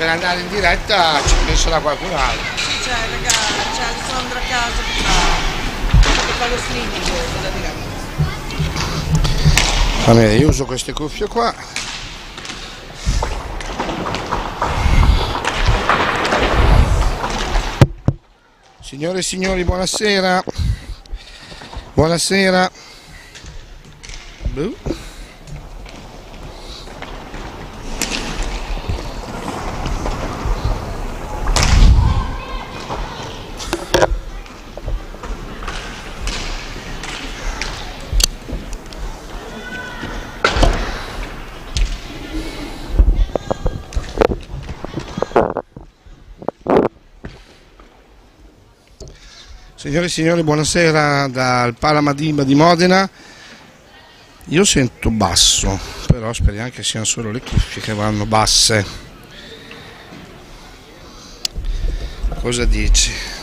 per andare in diretta ci penserà qualcun altro. C'è Alessandra a casa che fa lo streaming della diretta. Va bene, io uso queste cuffie qua. Signore e signori, buonasera. Buonasera. Signore e signori, buonasera dal Pala Madiba di Modena. Io sento basso, però speriamo che siano solo le cuffie che vanno basse. Cosa dici?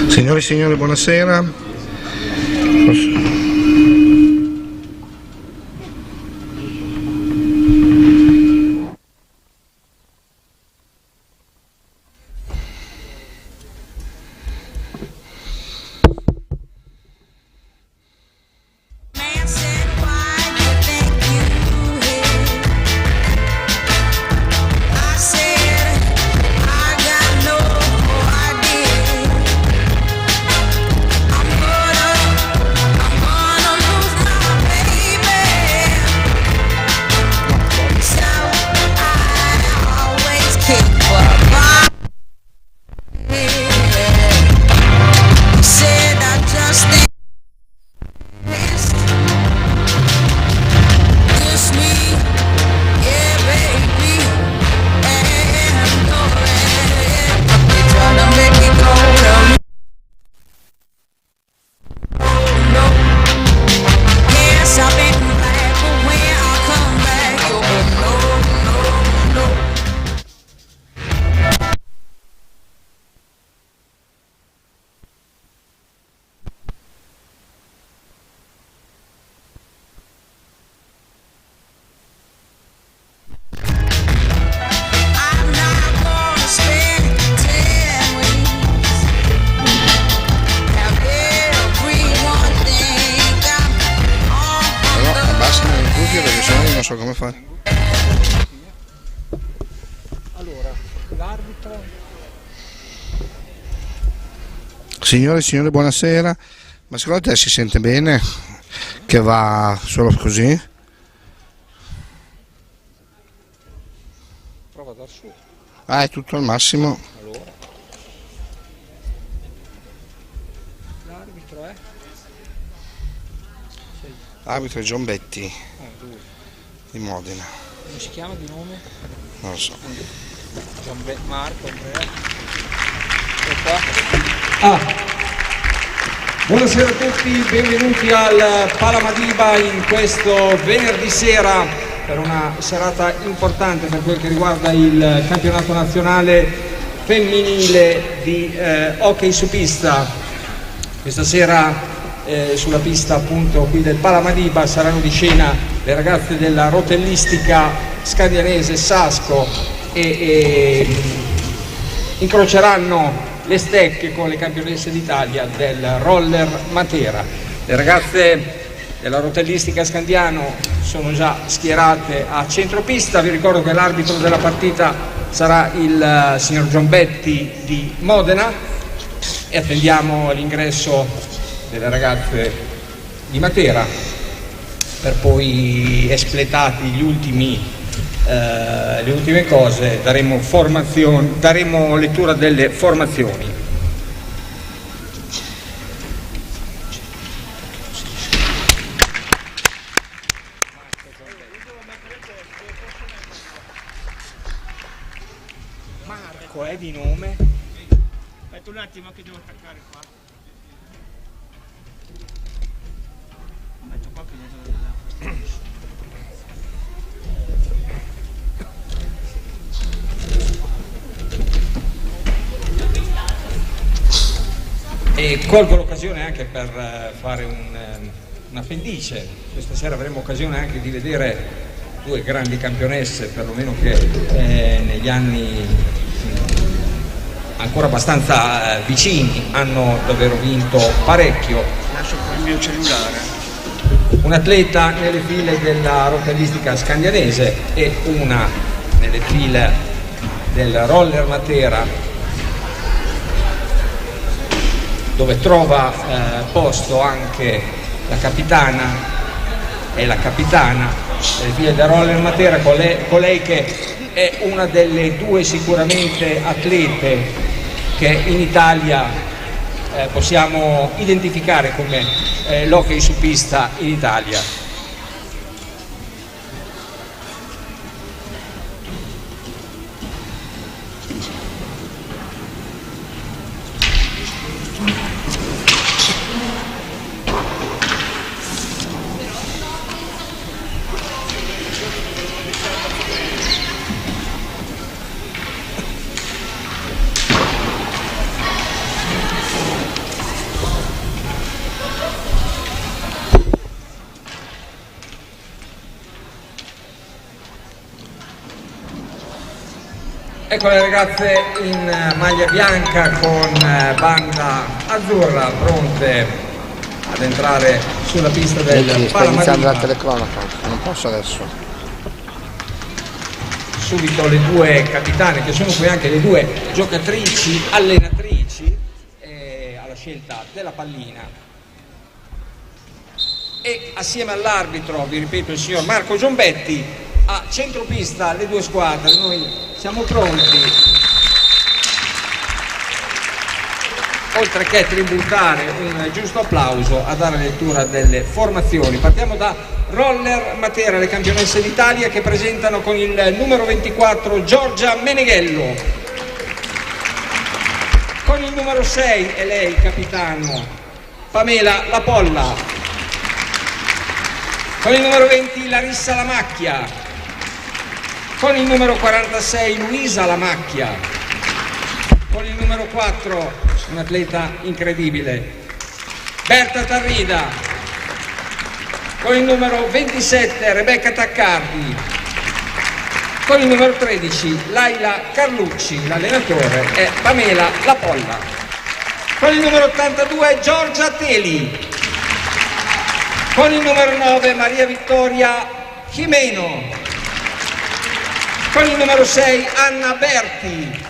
Signore e signori, buonasera. Perché sennò io non so come fare. Allora, l'arbitro. Signore e signori, buonasera. Ma secondo te si sente bene? Che va solo così? Prova a dar su. Ah, è tutto al massimo. Allora. L'arbitro è? Arbitro John Betti Lui. di Modena. Come si chiama di nome? Non lo so. Marco, Andrea. E qua? Buonasera a tutti, benvenuti al Pala Madiba in questo venerdì sera per una serata importante per quel che riguarda il campionato nazionale femminile di hockey su pista. Questa sera sulla pista appunto qui del Pala Madiba saranno di scena le ragazze della rotellistica scandianese Sasco e incroceranno le stecche con le campionesse d'Italia del roller Matera. Le ragazze della rotellistica Scandiano sono già schierate a centropista. Vi ricordo che l'arbitro della partita sarà il signor Giombetti di Modena e attendiamo l'ingresso delle ragazze di Matera. per poi, espletati le ultime cose, daremo lettura delle formazioni. Marco è di nome? Aspetta un attimo che devo attaccare qua. Metto qua che E colgo l'occasione anche per fare un appendice. Questa sera avremo occasione anche di vedere due grandi campionesse, perlomeno che negli anni ancora abbastanza vicini hanno davvero vinto parecchio. lascio qua il mio cellulare. Un atleta nelle file della rotellistica scandianese e una nelle file del roller Matera, dove trova posto anche la capitana nelle file del roller Matera, colei che è una delle due sicuramente atlete che in Italia possiamo identificare come l'hockey su pista in Italia. Ecco le ragazze in maglia bianca con banda azzurra pronte ad entrare sulla pista del sta iniziando la Palamadiba. telecronaca, non posso adesso. Subito le due capitane, che sono poi anche le due giocatrici, allenatrici alla scelta della pallina. E assieme all'arbitro, vi ripeto, il signor Marco Giombetti, a centropista le due squadre. Noi siamo pronti, oltre che tributare un giusto applauso, a dare lettura delle formazioni. Partiamo da Roller Matera, le campionesse d'Italia, che presentano con il numero 24 Giorgia Meneghello, con il numero 6 è lei capitano Pamela Lapolla, con il numero 20 Larissa Lamacchia, con il numero 46 Luisa Lamacchia, con il numero 4 un atleta incredibile Berta Tarrida, con il numero 27 Rebecca Taccardi, con il numero 13 Laila Carlucci, l'allenatore è Pamela Lapolla, con il numero 82 Giorgia Teli, con il numero 9 Maria Vittoria Jimeno, con il numero 6 Anna Berti,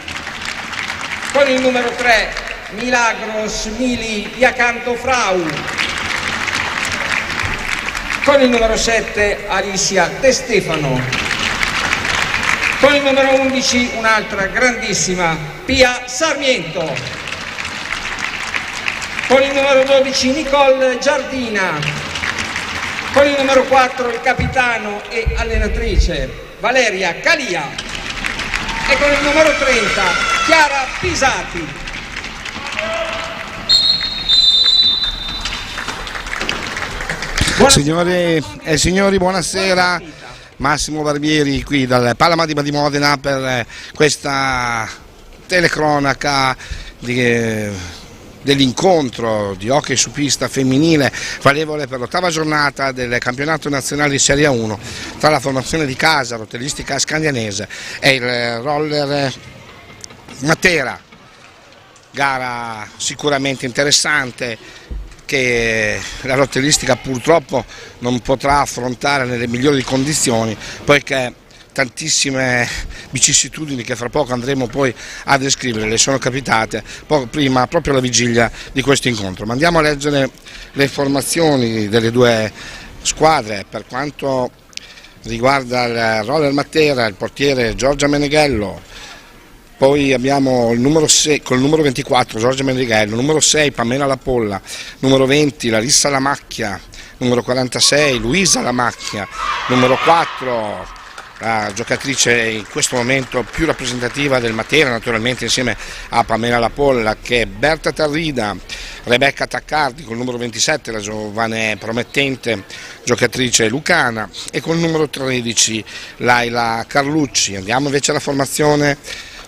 con il numero 3 Milagros Mili Iacanto Frau, con il numero 7 Alicia De Stefano, con il numero 11 un'altra grandissima Pia Sarmiento, con il numero 12 Nicole Giardina, con il numero 4 il capitano e allenatrice Valeria Calia e con il numero 30 Chiara Pisati. Signore e signori, buonasera. Massimo Barbieri qui dal Palamadiba di Modena per questa telecronaca dell'incontro di hockey su pista femminile valevole per l'8ª giornata del campionato nazionale di Serie 1 tra la formazione di casa rotellistica scandianese e il roller Matera. Gara sicuramente interessante che la rotellistica purtroppo non potrà affrontare nelle migliori condizioni, poiché tantissime vicissitudini che fra poco andremo poi a descrivere le sono capitate poco prima, proprio alla vigilia di questo incontro. Ma andiamo a leggere le formazioni delle due squadre. Per quanto riguarda il roller Matera, il portiere Giorgia Meneghello, poi abbiamo il numero 6, col numero 24 Giorgia Meneghello, numero 6 Pamela Lapolla, numero 20 Larissa Lamacchia, numero 46 Luisa Lamacchia, numero 4 la giocatrice in questo momento più rappresentativa del Matera, naturalmente insieme a Pamela Lapolla, che è Berta Tarrida, Rebecca Taccardi col numero 27, la giovane promettente giocatrice lucana, e col numero 13 Laila Carlucci. Andiamo invece alla formazione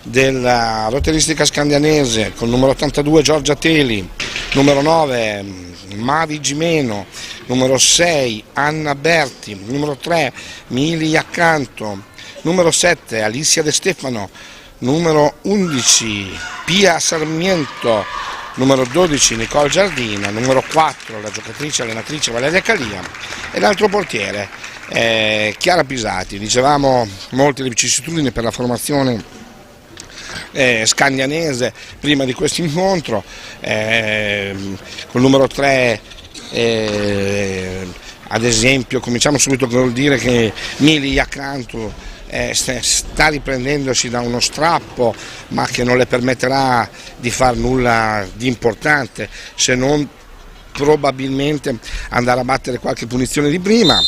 della rotelistica scandianese, col numero 82 Giorgia Teli, numero 9 Mavi Gimeno, numero 6 Anna Berti, numero 3 Mili Iaccanto, numero 7 Alicia De Stefano, numero 11 Pia Sarmiento, numero 12 Nicole Giardina, numero 4 la giocatrice allenatrice Valeria Calia e l'altro portiere Chiara Pisati. Dicevamo molte le vicissitudini per la formazione scandianese prima di questo incontro, col numero 3 ad esempio cominciamo subito col dire che Mili Iaccanto sta riprendendosi da uno strappo, ma che non le permetterà di far nulla di importante, se non probabilmente andare a battere qualche punizione di prima.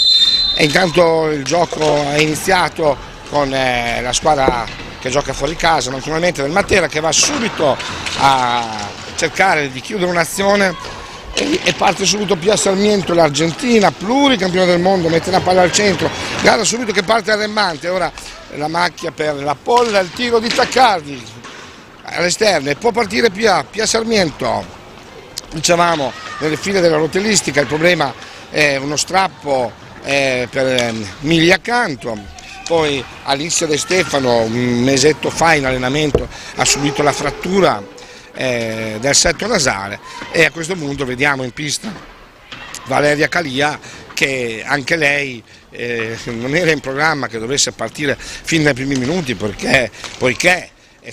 E intanto il gioco è iniziato con la squadra che gioca fuori casa, naturalmente del Matera, che va subito a cercare di chiudere un'azione e parte subito Pia Sarmiento, l'Argentina, pluricampione del mondo, mette la palla al centro, gara subito che parte arrembante. Ora la macchia per la Polla, il tiro di Taccardi all'esterno e può partire Pia Sarmiento. Dicevamo nelle file della rotelistica il problema è uno strappo per Mili Accanto. Poi Alicia De Stefano, un mesetto fa in allenamento, ha subito la frattura del setto nasale, e a questo punto vediamo in pista Valeria Calia, che anche lei non era in programma che dovesse partire fin dai primi minuti, poiché è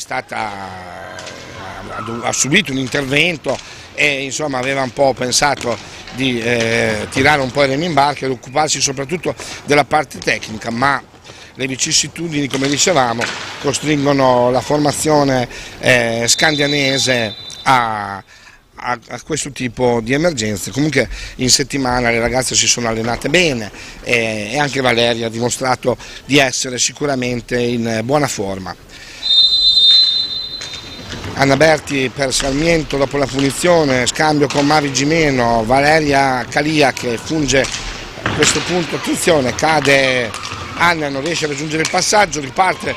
ha subito un intervento e insomma aveva un po' pensato di tirare un po' i remi in barca ed occuparsi soprattutto della parte tecnica, ma le vicissitudini, come dicevamo, costringono la formazione scandianese a questo tipo di emergenze. Comunque in settimana le ragazze si sono allenate bene e anche Valeria ha dimostrato di essere sicuramente in buona forma. Anna Berti per Sarmiento dopo la punizione, scambio con Mavi Gimeno, Valeria Calia che funge a questo punto, attenzione, cade Anna, non riesce a raggiungere il passaggio, riparte,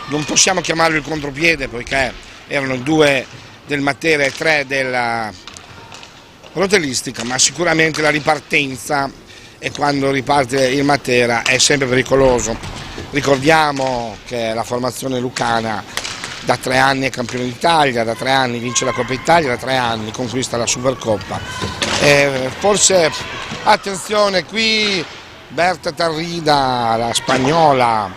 non possiamo chiamarlo il contropiede poiché erano 2 del Matera e 3 della rotelistica, ma sicuramente la ripartenza, e quando riparte il Matera è sempre pericoloso. Ricordiamo che la formazione lucana da 3 anni è campione d'Italia, da 3 anni vince la Coppa Italia, da 3 anni conquista la Supercoppa. Forse attenzione qui, Berta Tarrida, la spagnola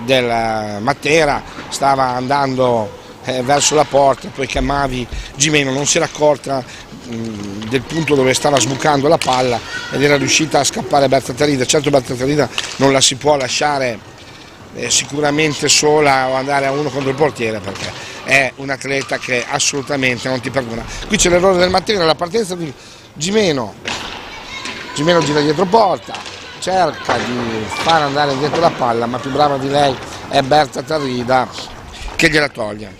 del Matera, stava andando verso la porta, poiché Mavi Gimeno non si era accorta del punto dove stava sbucando la palla ed era riuscita a scappare Berta Tarrida. Certo, Berta Tarrida non la si può lasciare sicuramente sola o andare a uno contro il portiere, perché è un atleta che assolutamente non ti perdona. Qui c'è l'errore del Matera, la partenza di Gimeno gira dietro porta, cerca di far andare dietro la palla, ma più brava di lei è Berta Tarrida che gliela toglie.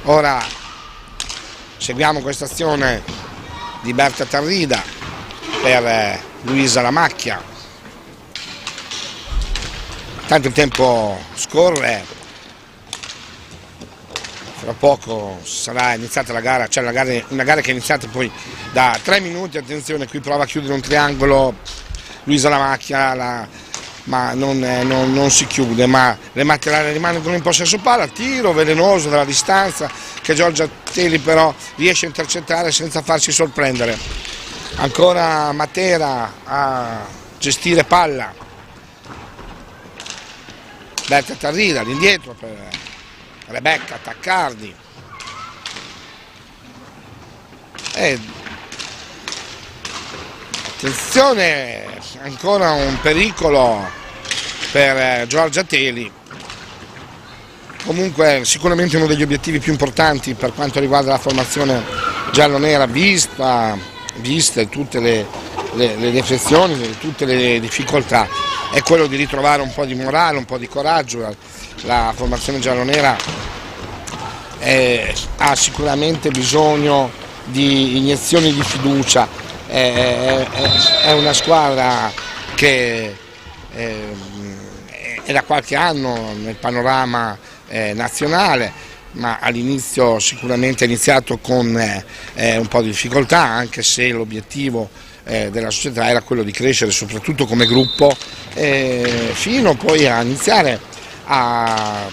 Ora seguiamo questa azione di Berta Tarrida per Luisa Lamacchia. Tanto il tempo scorre, fra poco sarà iniziata la gara, cioè una gara che è iniziata poi da 3 minuti, attenzione, qui prova a chiudere un triangolo Luisa Lamacchia, ma non si chiude, ma le Matterane rimangono in possesso palla, tiro velenoso dalla distanza che Giorgia Teli però riesce a intercettare senza farsi sorprendere. Ancora Matera a gestire palla, Berta Tarrida all'indietro per Rebecca Taccardi, e Attenzione, ancora un pericolo per Giorgia Teli. Comunque sicuramente uno degli obiettivi più importanti per quanto riguarda la formazione giallonera, viste tutte le defezioni, tutte le difficoltà, è quello di ritrovare un po' di morale, un po' di coraggio. La formazione giallonera ha sicuramente bisogno di iniezioni di fiducia, è una squadra che è da qualche anno nel panorama nazionale, ma all'inizio sicuramente ha iniziato con un po' di difficoltà, anche se l'obiettivo della società era quello di crescere soprattutto come gruppo, fino poi a iniziare a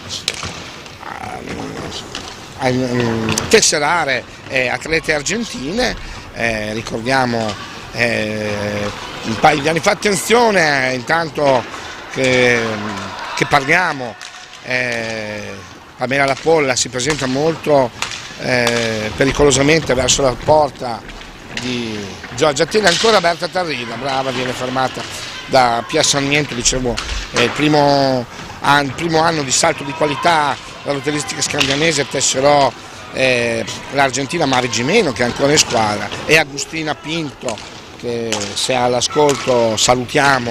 tesserare atlete argentine. Ricordiamo un paio di anni fa. Attenzione, intanto che parliamo, Pamela Lapolla si presenta molto pericolosamente verso la porta di Giorgia Teli. Ancora Berta Tarrida, brava, viene fermata da Pia Sarmiento, dicevo, il primo anno di salto di qualità dall'Hotellistica Scandianese tesserò l'Argentina Mari Gimeno, che è ancora in squadra, e Agustina Pinto, che se all'ascolto salutiamo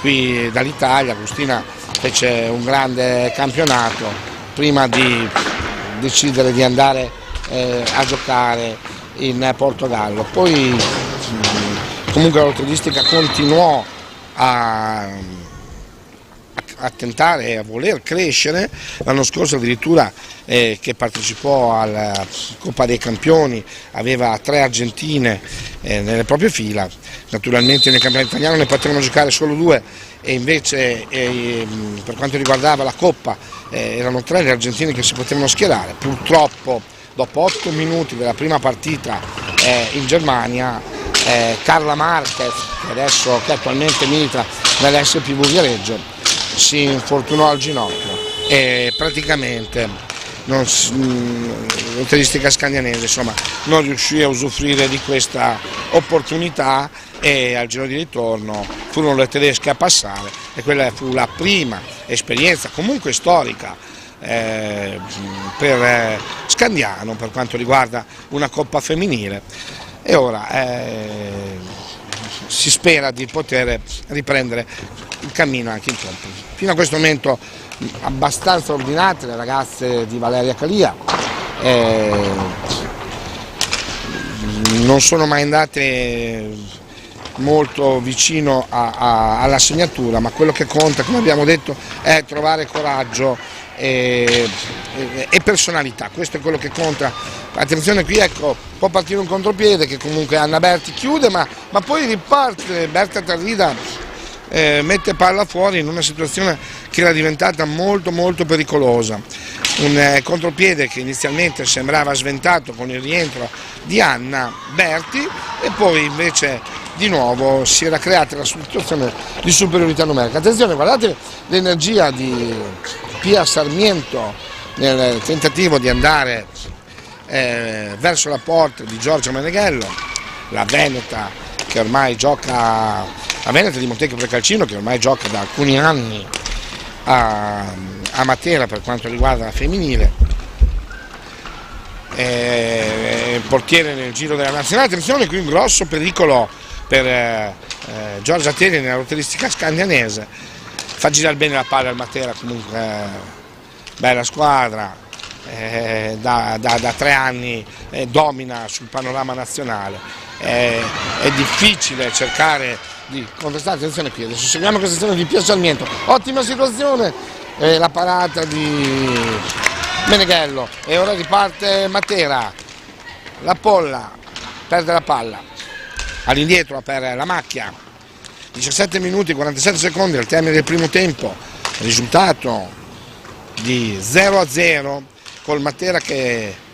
qui dall'Italia. Agustina fece un grande campionato prima di decidere di andare a giocare in Portogallo. Poi comunque l'Hotellistica continuò a tentare e a voler crescere. L'anno scorso addirittura che partecipò alla Coppa dei Campioni aveva 3 argentine nelle proprie fila. Naturalmente nel campionato italiano ne potevano giocare solo 2 e invece per quanto riguardava la Coppa erano 3 le argentine che si potevano schierare. Purtroppo dopo 8 minuti della prima partita in Germania, Carla Marquez, che attualmente milita nell'SPV Viareggio, si infortunò al ginocchio e praticamente l'Hotellistica Scandianese non riuscì a usufruire di questa opportunità, e al giro di ritorno furono le tedesche a passare, e quella fu la prima esperienza comunque storica per Scandiano per quanto riguarda una Coppa femminile, e ora si spera di poter riprendere il cammino anche in campo. Fino a questo momento abbastanza ordinate le ragazze di Valeria Calia, non sono mai andate molto vicino alla segnatura, ma quello che conta, come abbiamo detto, è trovare coraggio e personalità. Questo è quello che conta. Attenzione qui, ecco, può partire un contropiede che comunque Anna Berti chiude, ma poi riparte. Berta Tarrida mette palla fuori in una situazione che era diventata molto molto pericolosa. Un contropiede che inizialmente sembrava sventato con il rientro di Anna Berti, e poi invece di nuovo si era creata la situazione di superiorità numerica. Attenzione, guardate l'energia di Pia Sarmiento nel tentativo di andare verso la porta di Giorgia Meneghello, la veneta che ormai gioca, la veneta di Montecchio Precalcino, che ormai gioca da alcuni anni a Matera per quanto riguarda la femminile, portiere nel giro della nazionale. Attenzione, qui un grosso pericolo per Giorgia Teli nell'Hotellistica Scandianese. Fa girare bene la palla al Matera, comunque bella squadra, da 3 anni domina sul panorama nazionale. È difficile cercare di contestare. Attenzione qui, adesso seguiamo questa azione di Pia Sarmiento, ottima situazione, la parata di Meneghello, e ora riparte Matera. La Polla perde la palla all'indietro per la Macchia. 17 minuti e 47 secondi al termine del primo tempo, risultato di 0-0 col Matera che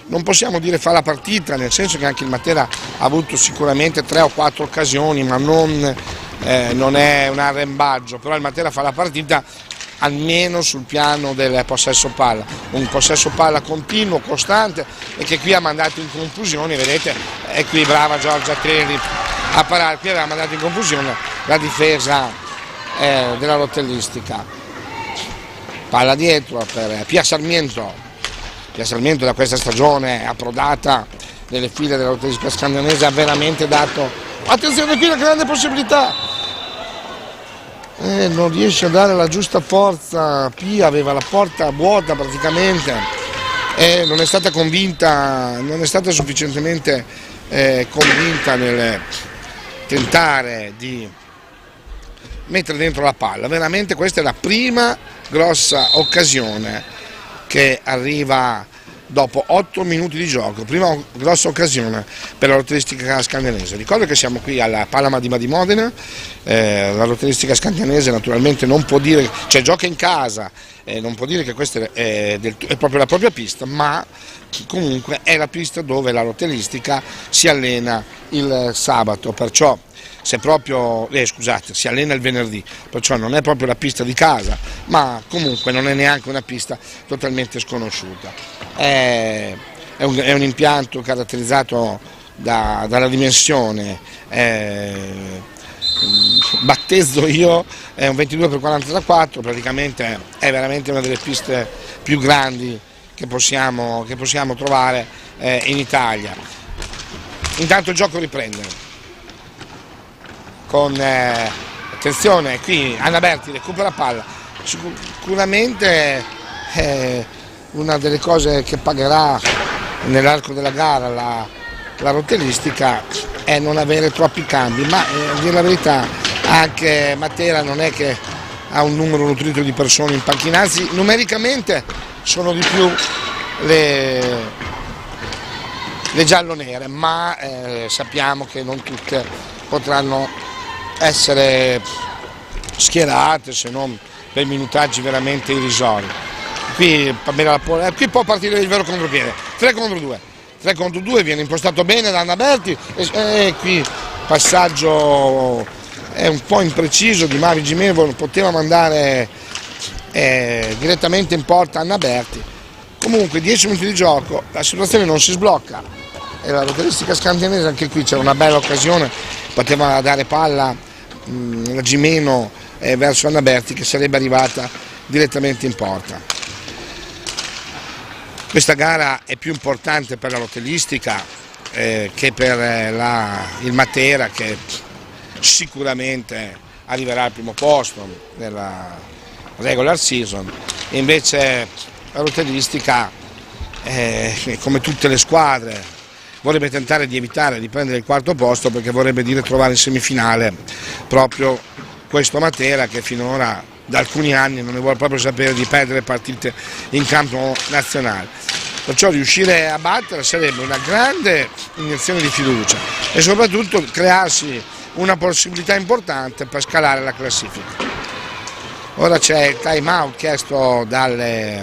non possiamo dire fa la partita, nel senso che anche il Matera ha avuto sicuramente 3 o 4 occasioni, ma non è un arrembaggio, però il Matera fa la partita almeno sul piano del possesso palla, un possesso palla continuo, costante, e che qui ha mandato in confusione. Vedete, è qui brava Giorgia Teli a parare. Qui aveva mandato in confusione la difesa della Rotellistica. Palla dietro per Pia Sarmiento. Pia Sarmiento da questa stagione approdata nelle file della Rotellistica Scandianese, ha veramente dato, attenzione qui, una grande possibilità, non riesce a dare la giusta forza. Pia aveva la porta vuota praticamente e non è stata convinta, non è stata sufficientemente convinta nel tentare di mettere dentro la palla. Veramente questa è la prima grossa occasione che arriva dopo 8 minuti di gioco, prima grossa occasione per la Rotellistica Scandianese. Ricordo che siamo qui alla Pala Madiba di Modena, la Rotellistica Scandianese naturalmente non può dire, cioè gioca in casa, non può dire che questa è proprio la propria pista, ma comunque è la pista dove la Rotellistica si allena il sabato, perciò se proprio, si allena il venerdì, perciò non è proprio la pista di casa, ma comunque non è neanche una pista totalmente sconosciuta. È un impianto caratterizzato dalla dimensione, battezzo io, è un 22x40x4, praticamente è veramente una delle piste più grandi che possiamo trovare in Italia. Intanto il gioco riprende. Con attenzione, qui Anna Berti recupera palla, sicuramente una delle cose che pagherà nell'arco della gara la Rotellistica è non avere troppi cambi, ma a dire la verità anche Matera non è che ha un numero nutrito di persone in panchina, anzi numericamente sono di più le giallonere, ma sappiamo che non tutte potranno essere schierate, se non per minutaggi veramente irrisori. Qui può partire il vero contropiede, 3 contro 2, viene impostato bene da Anna Berti e qui passaggio è un po' impreciso di Mavi Gimevo, poteva mandare direttamente in porta Anna Berti. Comunque 10 minuti di gioco, la situazione non si sblocca e la Rotellistica Scandianese, anche qui c'era una bella occasione, poteva dare palla la Gimeno verso Anna Berti che sarebbe arrivata direttamente in porta. Questa gara è più importante per la Rotellistica che per il Matera, che sicuramente arriverà al primo posto nella regular season, e invece la Rotellistica, come tutte le squadre, vorrebbe tentare di evitare di prendere il 4° posto, perché vorrebbe dire trovare in semifinale proprio questo Matera, che finora da alcuni anni non ne vuole proprio sapere di perdere partite in campo nazionale. Perciò riuscire a battere sarebbe una grande iniezione di fiducia e soprattutto crearsi una possibilità importante per scalare la classifica. Ora c'è il time out chiesto dalle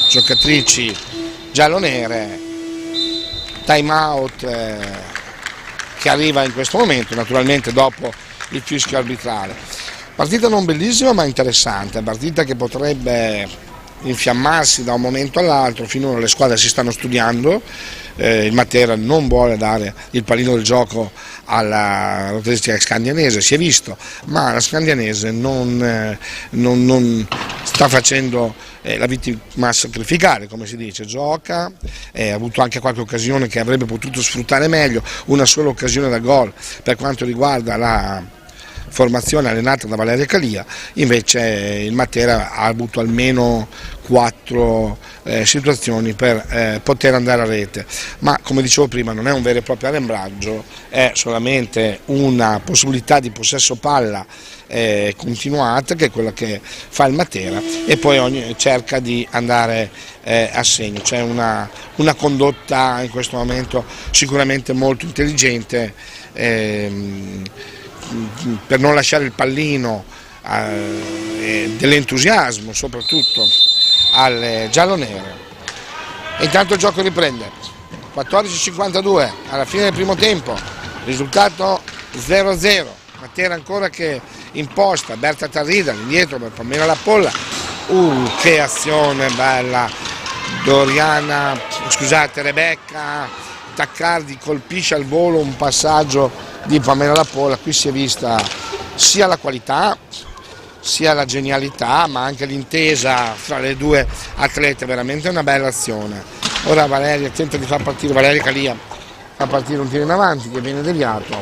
giocatrici giallonere, time out che arriva in questo momento, naturalmente dopo il fischio arbitrale. Partita non bellissima ma interessante, partita che potrebbe infiammarsi da un momento all'altro. Finora le squadre si stanno studiando, il Matera non vuole dare il pallino del gioco alla Rotellistica Scandianese, si è visto, ma la Scandianese non sta facendo la vittima sacrificare, come si dice, gioca, ha avuto anche qualche occasione che avrebbe potuto sfruttare meglio, una sola occasione da gol per quanto riguarda la formazione allenata da Valeria Calia, invece il Matera ha avuto almeno 4 situazioni per poter andare a rete, ma come dicevo prima non è un vero e proprio arrembraggio, è solamente una possibilità di possesso palla continuata, che è quella che fa il Matera, e poi cerca di andare a segno. C'è una condotta in questo momento sicuramente molto intelligente per non lasciare il pallino dell'entusiasmo soprattutto alle giallonere. Intanto il gioco riprende, 14:52 alla fine del primo tempo, risultato 0-0, Matera ancora che imposta, Berta Tarrida indietro per Pamela Lappolla, che azione bella, Rebecca Taccardi colpisce al volo un passaggio di Pamela La Polla. Qui si è vista sia la qualità, sia la genialità, ma anche l'intesa fra le due atlete, veramente una bella azione. Ora Valeria tenta di far partire, Valeria Calia fa partire un tiro in avanti che viene deviato,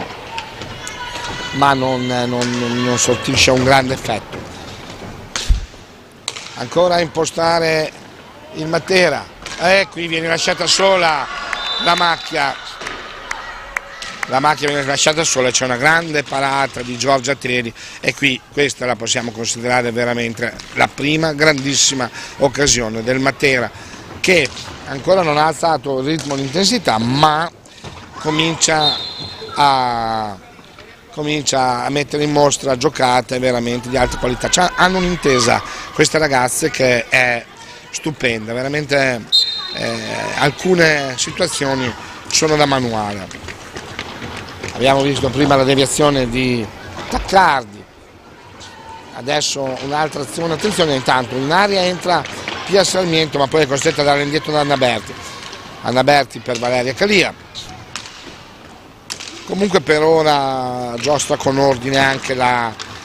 ma non sortisce un grande effetto. Ancora a impostare il Matera, qui viene lasciata sola la macchia. La macchina viene lasciata sola, c'è una grande parata di Giorgia Teri e qui questa la possiamo considerare veramente la prima grandissima occasione del Matera, che ancora non ha alzato il ritmo e l'intensità, ma comincia a mettere in mostra giocate veramente di alta qualità. Hanno un'intesa queste ragazze che è stupenda, veramente alcune situazioni sono da manuale. Abbiamo visto prima la deviazione di Taccardi, adesso un'altra azione, attenzione, intanto in aria entra Pia Sarmiento, ma poi è costretta a dare indietro da Anna Berti. Anna Berti per Valeria Calia. Comunque per ora giostra con ordine anche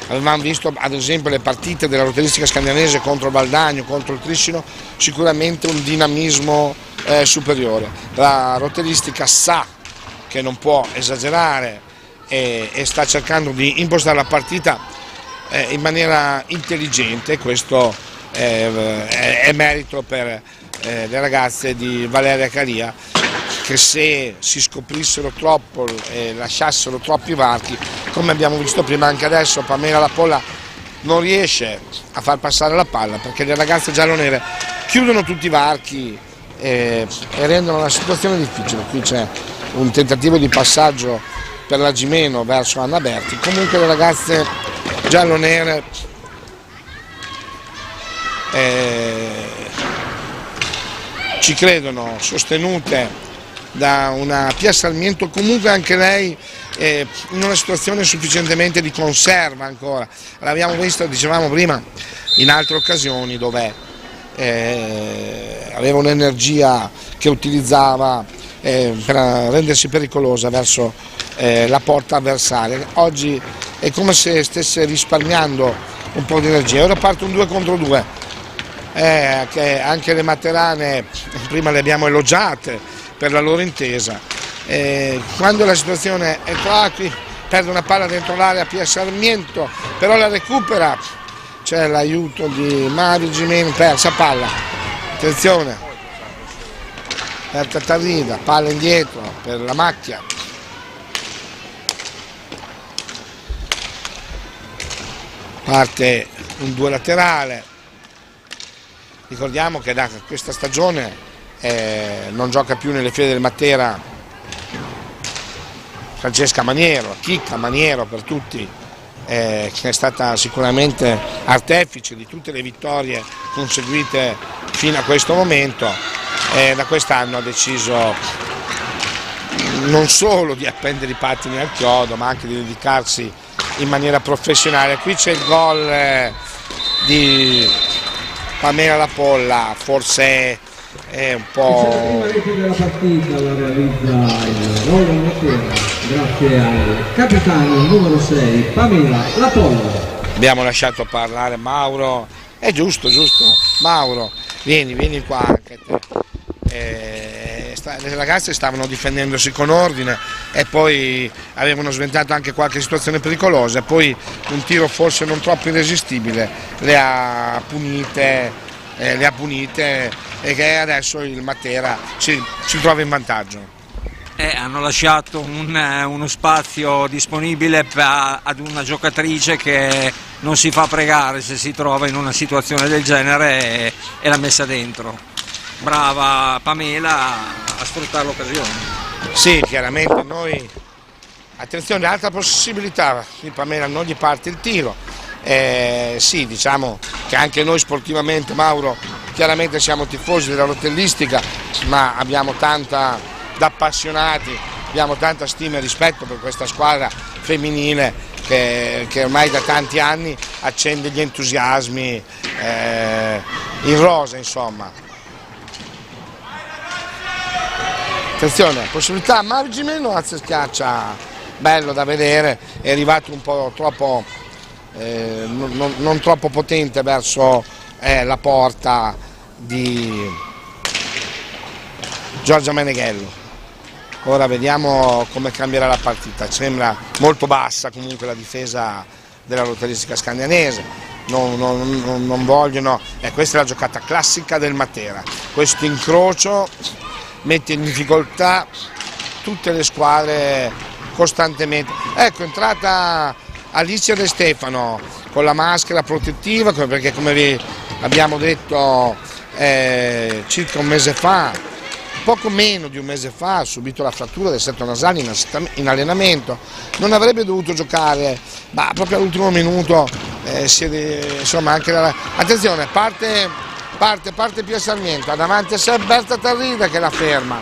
avevamo visto ad esempio le partite della rotellistica scandinavese contro Valdagno, contro il Trissino, sicuramente un dinamismo superiore. La rotellistica sa che non può esagerare e sta cercando di impostare la partita in maniera intelligente. Questo è merito per le ragazze di Valeria Calia, che se si scoprissero troppo e lasciassero troppi varchi, come abbiamo visto prima anche adesso, Pamela La Polla non riesce a far passare la palla perché le ragazze giallonere chiudono tutti i varchi e rendono la situazione difficile. Qui c'è un tentativo di passaggio per la Gimeno verso Anna Berti. Comunque le ragazze giallonere ci credono, sostenute da una Pia Sarmiento, comunque anche lei in una situazione sufficientemente di conserva ancora. L'abbiamo visto, dicevamo prima, in altre occasioni dove aveva un'energia che utilizzava per rendersi pericolosa verso la porta avversaria. Oggi è come se stesse risparmiando un po' di energia. Ora parte un 2 contro 2, che anche le materane prima le abbiamo elogiate per la loro intesa. Quando la situazione è qui perde una palla dentro l'area Pia Sarmiento, però la recupera, c'è l'aiuto di Mario Gimeno, persa palla, attenzione, per Tattarrida, palla indietro per la macchia. Parte un 2 laterale. Ricordiamo che da questa stagione non gioca più nelle file del Matera Francesca Maniero, Chicca Maniero per tutti, che è stata sicuramente artefice di tutte le vittorie conseguite fino a questo momento. Da quest'anno ha deciso non solo di appendere i pattini al chiodo, ma anche di dedicarsi in maniera professionale. Qui c'è il gol di Pamela La Polla, forse è un po'... La prima rete della partita la realizza il Rolo Matera, grazie al capitano numero 6 Pamela La Polla. Abbiamo lasciato parlare Mauro, è giusto, Mauro, vieni qua anche te. Le ragazze stavano difendendosi con ordine e poi avevano sventato anche qualche situazione pericolosa, poi un tiro forse non troppo irresistibile le ha punite e che adesso il Matera si trova in vantaggio. Hanno lasciato uno spazio disponibile ad una giocatrice che non si fa pregare se si trova in una situazione del genere e l'ha messa dentro. Brava Pamela a sfruttare l'occasione. Sì, chiaramente noi, attenzione, altra possibilità di Pamela, non gli parte il tiro. Sì, diciamo che anche noi sportivamente, Mauro, chiaramente siamo tifosi della rotellistica, ma abbiamo tanta, da appassionati, abbiamo tanta stima e rispetto per questa squadra femminile che ormai da tanti anni accende gli entusiasmi in rosa, insomma. Attenzione, possibilità, Mario Gimeno schiaccia bello da vedere, è arrivato un po' troppo, non troppo potente verso la porta di Giorgia Meneghello. Ora vediamo come cambierà la partita. Sembra molto bassa comunque la difesa della lotteristica scandianese, non vogliono, questa è la giocata classica del Matera, questo incrocio mette in difficoltà tutte le squadre costantemente. Ecco, è entrata Alicia De Stefano con la maschera protettiva, perché come vi abbiamo detto circa un mese fa, poco meno di un mese fa, ha subito la frattura del setto nasale in allenamento, non avrebbe dovuto giocare, ma proprio all'ultimo minuto insomma anche attenzione, parte Pia Sarmiento, ha davanti a sé Berta Tarrida che la ferma.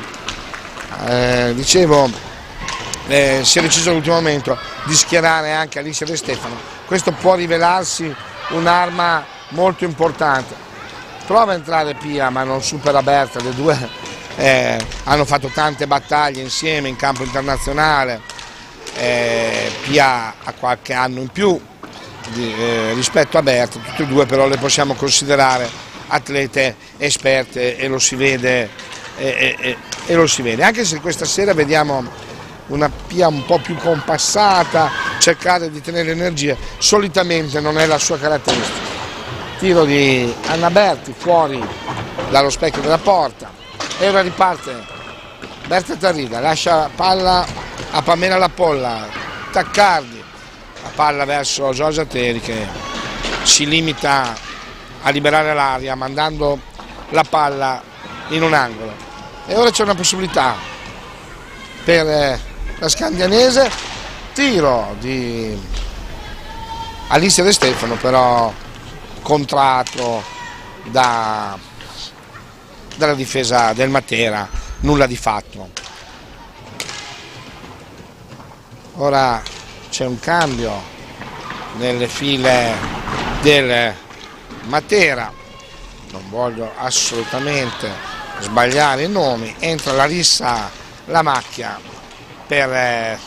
Dicevo, si è deciso all'ultimo momento di schierare anche Alicia De Stefano, questo può rivelarsi un'arma molto importante. Prova a entrare Pia ma non supera Berta, le due hanno fatto tante battaglie insieme in campo internazionale, Pia ha qualche anno in più rispetto a Berta, tutte e due però le possiamo considerare atlete esperte e lo si vede, anche se questa sera vediamo una Pia un po' più compassata, cercare di tenere energie, solitamente non è la sua caratteristica. Tiro di Anna Berti fuori dallo specchio della porta. E ora riparte Berta Tarrida, lascia palla a Pamela Lapolla, Taccardi, la palla verso Giorgia Teri che si limita a liberare l'aria mandando la palla in un angolo. E ora c'è una possibilità per la scandianese, tiro di Alicia De Stefano però contratto dalla difesa del Matera, nulla di fatto. Ora c'è un cambio nelle file del Matera, non voglio assolutamente sbagliare i nomi, entra Larissa Lamacchia per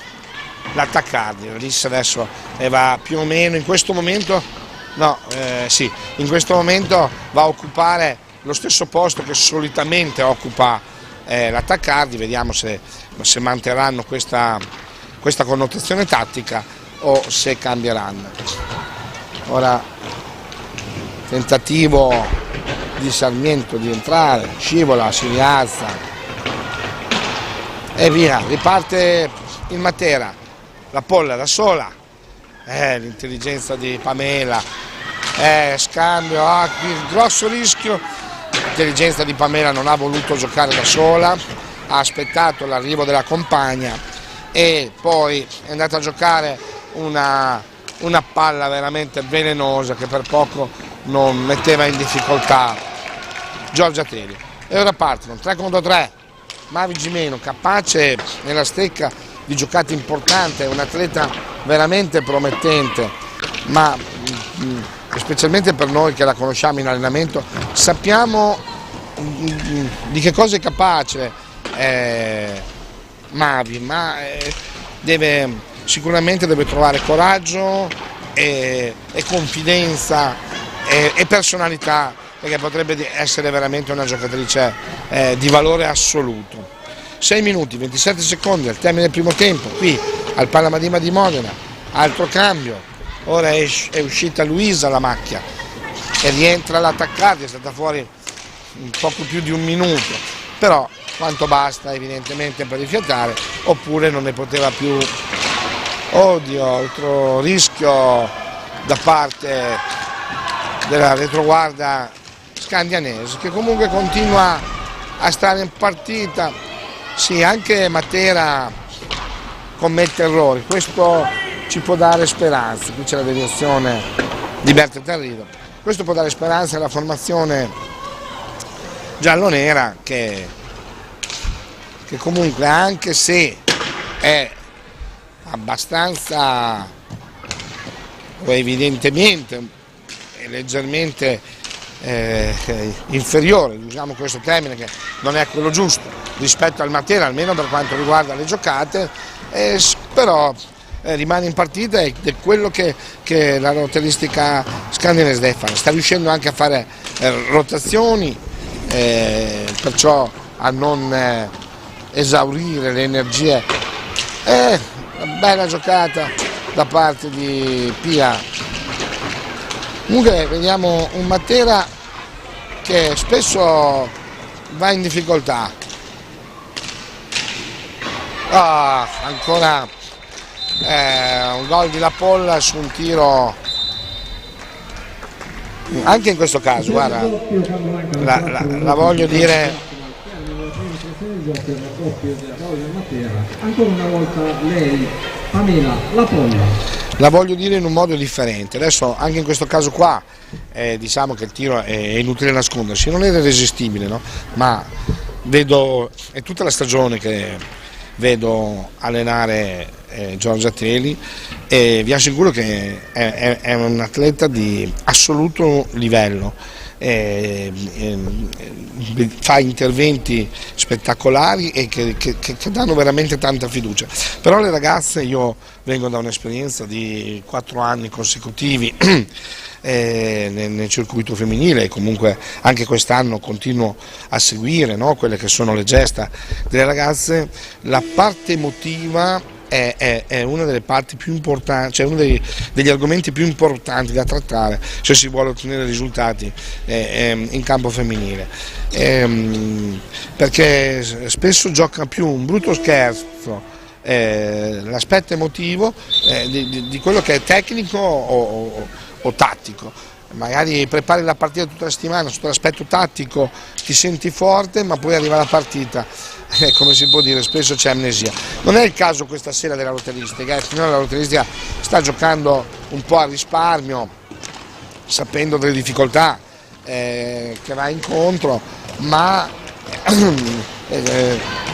l'attaccardi. Larissa adesso va più o meno in questo momento, in questo momento va a occupare lo stesso posto che solitamente occupa l'attaccardi. Vediamo se manterranno questa connotazione tattica o se cambieranno. Ora tentativo di Sarmiento di entrare, scivola, si rialza e via, riparte il Matera, la Polla da sola, l'intelligenza di Pamela, scambio, il grosso rischio. L'intelligenza di Pamela non ha voluto giocare da sola, ha aspettato l'arrivo della compagna e poi è andata a giocare una palla veramente velenosa che per poco non metteva in difficoltà Giorgia Teri. E ora partono 3 contro 3, Mavi Gimeno capace nella stecca di giocate importante, è un atleta veramente promettente, ma specialmente per noi che la conosciamo in allenamento sappiamo di che cosa è capace Mavi, ma sicuramente deve trovare coraggio e confidenza e personalità, perché potrebbe essere veramente una giocatrice di valore assoluto. 6 minuti 27 secondi al termine del primo tempo qui al Palamadima di Modena, altro cambio. Ora è uscita Luisa Lamacchia e rientra l'attaccante, è stata fuori un poco più di un minuto, però quanto basta evidentemente per rifiatare, oppure non ne poteva più. Oddio, altro rischio da parte della retroguardia scandianese che comunque continua a stare in partita. Sì, anche Matera commette errori, questo ci può dare speranza. Qui c'è la deviazione di Berta Tarrida, questo può dare speranza alla formazione giallonera che comunque, anche se è abbastanza o evidentemente leggermente inferiore, usiamo questo termine che non è quello giusto, rispetto al Matera, almeno per quanto riguarda le giocate, però rimane in partita ed è quello che la rotellistica scandinese fa, sta riuscendo anche a fare rotazioni, perciò a non esaurire le energie. Una bella giocata da parte di Pia. Comunque vediamo un Matera che spesso va in difficoltà. Ancora un gol di La Polla su un tiro, anche in questo caso, guarda, la voglio dire, ancora una volta lei, Pamela La Polla. la voglio dire in un modo differente. Adesso anche in questo caso qua diciamo che il tiro è inutile nascondersi, non era irresistibile, no? Ma vedo, è tutta la stagione che vedo allenare Giorgia Teli e vi assicuro che è un atleta di assoluto livello, fa interventi spettacolari e che danno veramente tanta fiducia. Però le ragazze, io vengo da un'esperienza di 4 anni consecutivi nel circuito femminile e comunque anche quest'anno continuo a seguire, no, quelle che sono le gesta delle ragazze. La parte emotiva è una delle parti più importanti, cioè uno degli argomenti più importanti da trattare se si vuole ottenere risultati in campo femminile, perché spesso gioca più un brutto scherzo l'aspetto emotivo di quello che è tecnico o tattico. Magari prepari la partita tutta la settimana sotto l'aspetto tattico, ti senti forte, ma poi arriva la partita, come si può dire, spesso c'è amnesia. Non è il caso questa sera della rotellistica, finora la rotellistica sta giocando un po' a risparmio, sapendo delle difficoltà che va incontro, ma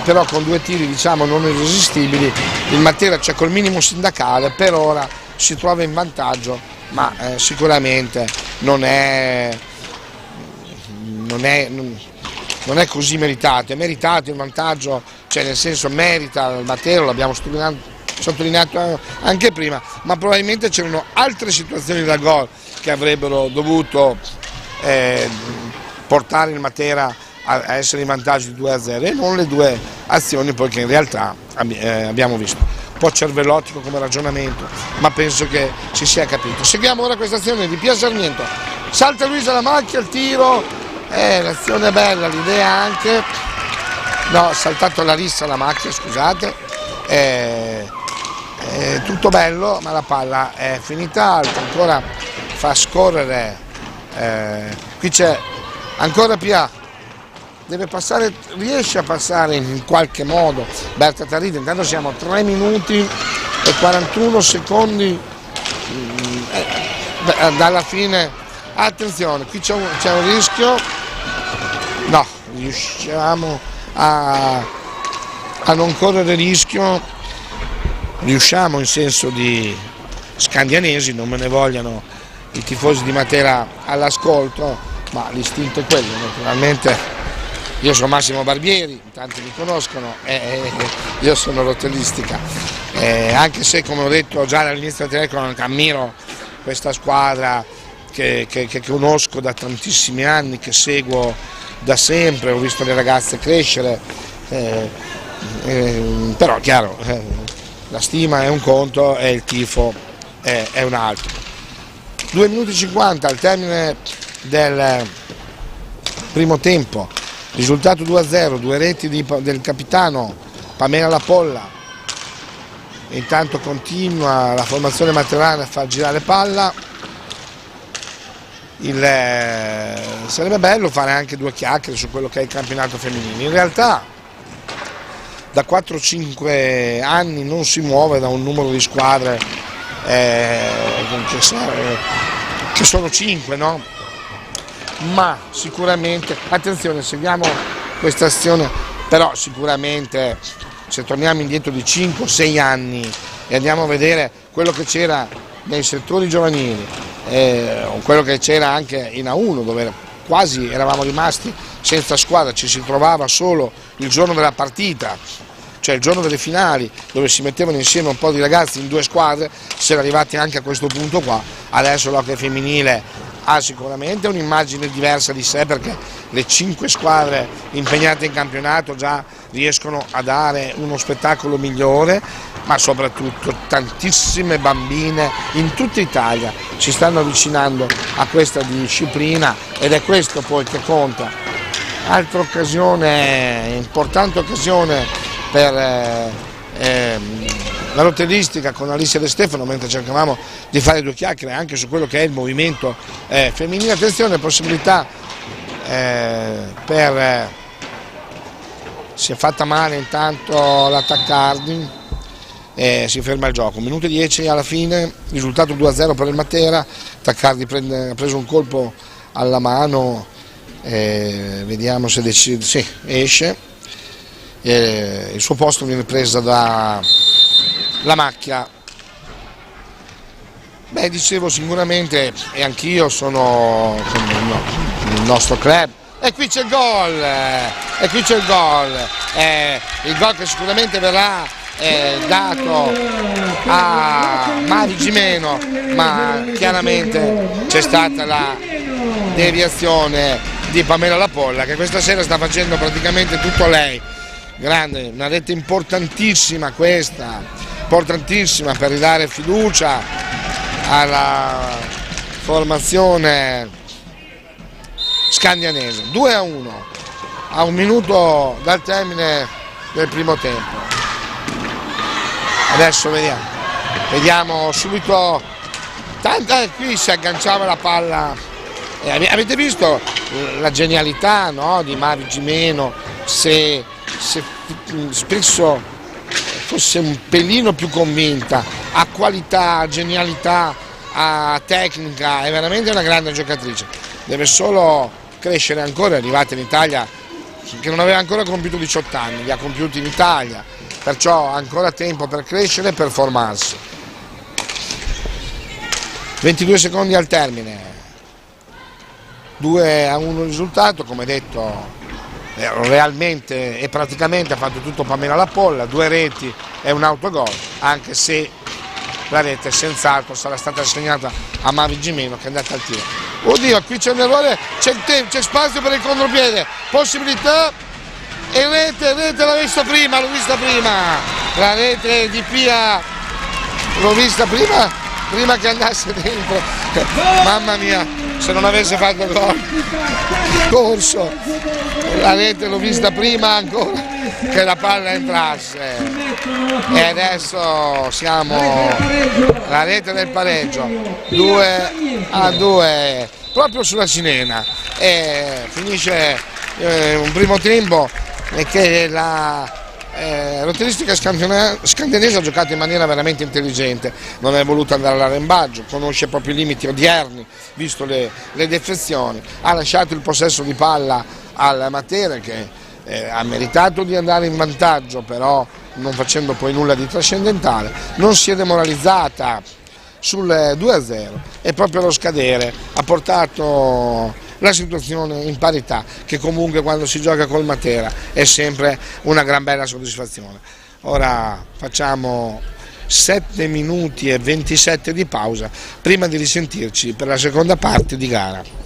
però con 2 tiri diciamo non irresistibili il Matera c'è col minimo sindacale, per ora si trova in vantaggio, ma sicuramente non è così meritato. È meritato il vantaggio, cioè nel senso merita il Matera, l'abbiamo sottolineato anche prima, ma probabilmente c'erano altre situazioni da gol che avrebbero dovuto portare il Matera a essere in vantaggio di 2-0 e non le 2 azioni poi che in realtà abbiamo visto. Un po' cervellotico come ragionamento, ma penso che si sia capito. Seguiamo ora questa azione di Pia Sarmiento, salta Luisa la macchia, il tiro, l'azione è bella, l'idea anche, no, saltato Larissa la macchia, scusate, tutto bello, ma la palla è finita alta, ancora fa scorrere, qui c'è ancora Pia. Deve passare, riesce a passare in qualche modo Berta Tarita. Intanto siamo a 3 minuti e 41 secondi dalla fine. Attenzione, qui c'è un rischio, no, riusciamo a non correre rischio, riusciamo in senso di scandianesi, non me ne vogliano i tifosi di Matera all'ascolto, ma l'istinto è quello, naturalmente. Io sono Massimo Barbieri, tanti mi conoscono, io sono rotellistica, anche se come ho detto già all'inizio del telefono ammiro questa squadra che conosco da tantissimi anni, che seguo da sempre, ho visto le ragazze crescere, però chiaro, la stima è un conto e il tifo è un altro. 2 minuti e 50 al termine del primo tempo. Risultato 2-0, 2 reti del capitano Pamela La Polla. Intanto continua la formazione materana a far girare palla. Sarebbe bello fare anche 2 chiacchiere su quello che è il campionato femminile. In realtà da 4-5 anni non si muove da un numero di squadre che sono 5, no? Ma sicuramente, attenzione, seguiamo questa azione, però sicuramente se torniamo indietro di 5-6 anni e andiamo a vedere quello che c'era nei settori giovanili, o quello che c'era anche in A1 dove quasi eravamo rimasti senza squadra, ci si trovava solo il giorno della partita, cioè il giorno delle finali, dove si mettevano insieme un po' di ragazzi in 2 squadre, si era arrivati anche a questo punto qua. Adesso l'hockey femminile ha sicuramente un'immagine diversa di sé, perché le 5 squadre impegnate in campionato già riescono a dare uno spettacolo migliore, ma soprattutto tantissime bambine in tutta Italia si stanno avvicinando a questa disciplina, ed è questo poi che conta. Altra occasione, importante occasione per la lotteristica con Alicia De Stefano, mentre cercavamo di fare 2 chiacchiere anche su quello che è il movimento femminile. Attenzione, possibilità si è fatta male intanto la Taccardi, si ferma il gioco, minuto 10 alla fine, risultato 2-0 per il Matera. Taccardi ha preso un colpo alla mano, vediamo se decide, sì, esce, il suo posto viene preso da la Macchia. Beh, dicevo sicuramente, e anch'io sono con il nostro club, e qui c'è il gol, il gol che sicuramente verrà dato a Mavi Gimeno, ma chiaramente c'è stata la deviazione di Pamela Lapolla, che questa sera sta facendo praticamente tutto lei. Grande, una rete importantissima questa, importantissima per ridare fiducia alla formazione scandianese. 2-1 a 1 minuto dal termine del primo tempo. Adesso vediamo subito, qui si agganciava la palla. Avete visto la genialità, no, di Mavi Gimeno? Se spesso fosse un pelino più convinta, ha qualità, ha genialità, ha tecnica, è veramente una grande giocatrice. Deve solo crescere ancora, è arrivata in Italia che non aveva ancora compiuto 18 anni, li ha compiuti in Italia, perciò ha ancora tempo per crescere e per formarsi. 22 secondi al termine, 2-1 il risultato, come detto. Realmente e praticamente ha fatto tutto Pamela Lapolla, 2 reti e un autogol, anche se la rete senz'altro sarà stata assegnata a Mavi Gimeno, che è andata al tiro. Oddio, qui c'è un errore, c'è spazio per il contropiede, possibilità, e rete l'ho vista prima, la rete di Pia l'ho vista prima che andasse dentro, mamma mia, se non avesse fatto il gol, corso, la rete l'ho vista prima ancora che la palla entrasse, e adesso siamo alla rete del pareggio, 2-2, proprio sulla Cinena, e finisce un primo tempo che la lotteristica scandianese ha giocato in maniera veramente intelligente, non è voluta andare all'arrembaggio, conosce proprio i limiti odierni, visto le defezioni, ha lasciato il possesso di palla al Matera, che ha meritato di andare in vantaggio, però non facendo poi nulla di trascendentale, non si è demoralizzata sul 2-0, e proprio lo scadere ha portato la situazione in parità, che comunque quando si gioca col Matera è sempre una gran bella soddisfazione. Ora facciamo 7 minuti e 27 di pausa prima di risentirci per la seconda parte di gara.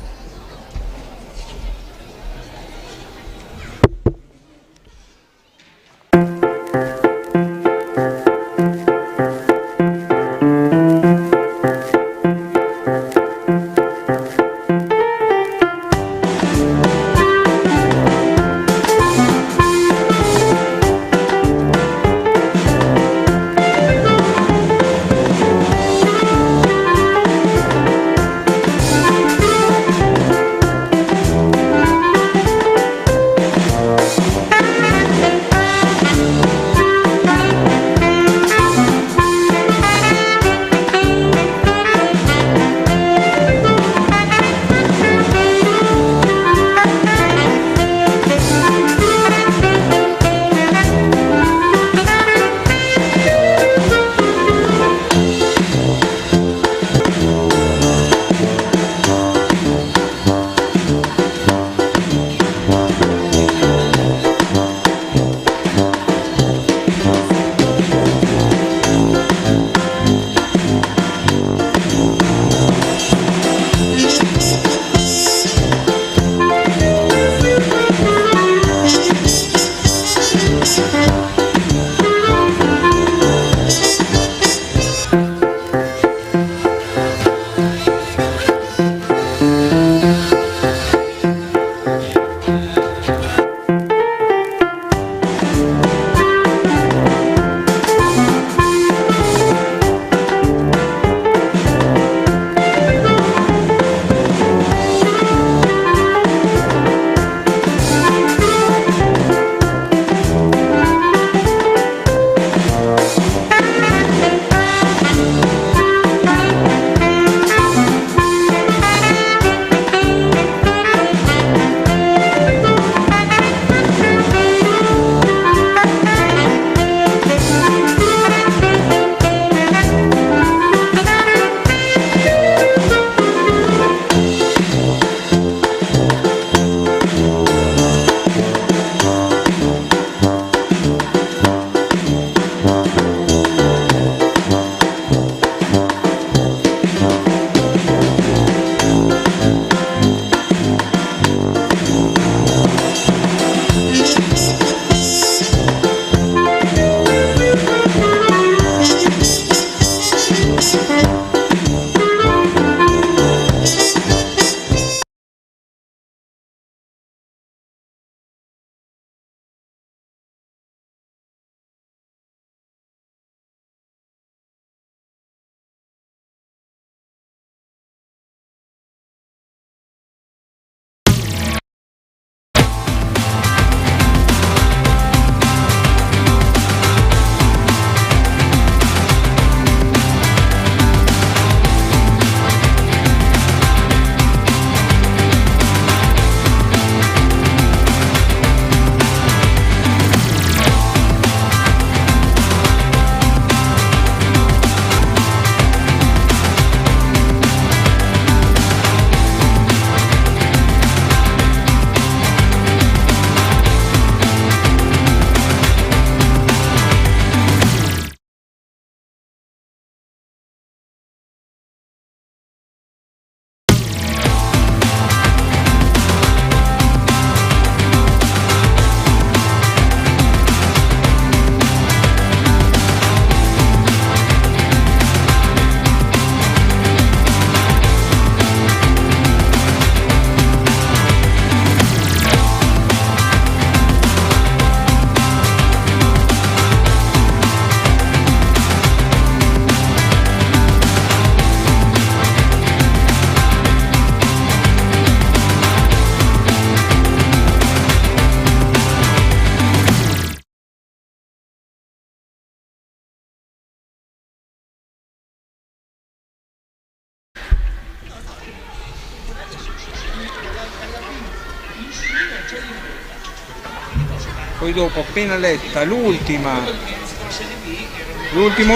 poi dopo appena letta l'ultimo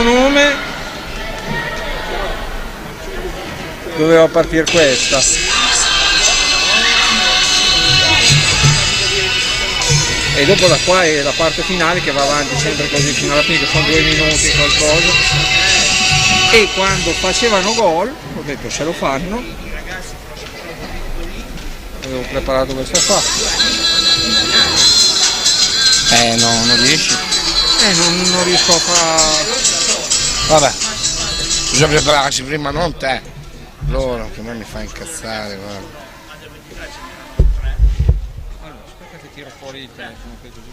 nome doveva partire questa. E dopo da qua è la parte finale che va avanti sempre così fino alla fine, che sono 2 minuti qualcosa. E quando facevano gol, ho detto se lo fanno, avevo preparato questa qua. No, non riesci? Non riesco a fare. Vabbè, bisogna prepararsi prima, non te. Loro, che a me mi fa incazzare, guarda. Aspetta che tiro fuori il telefono, che così.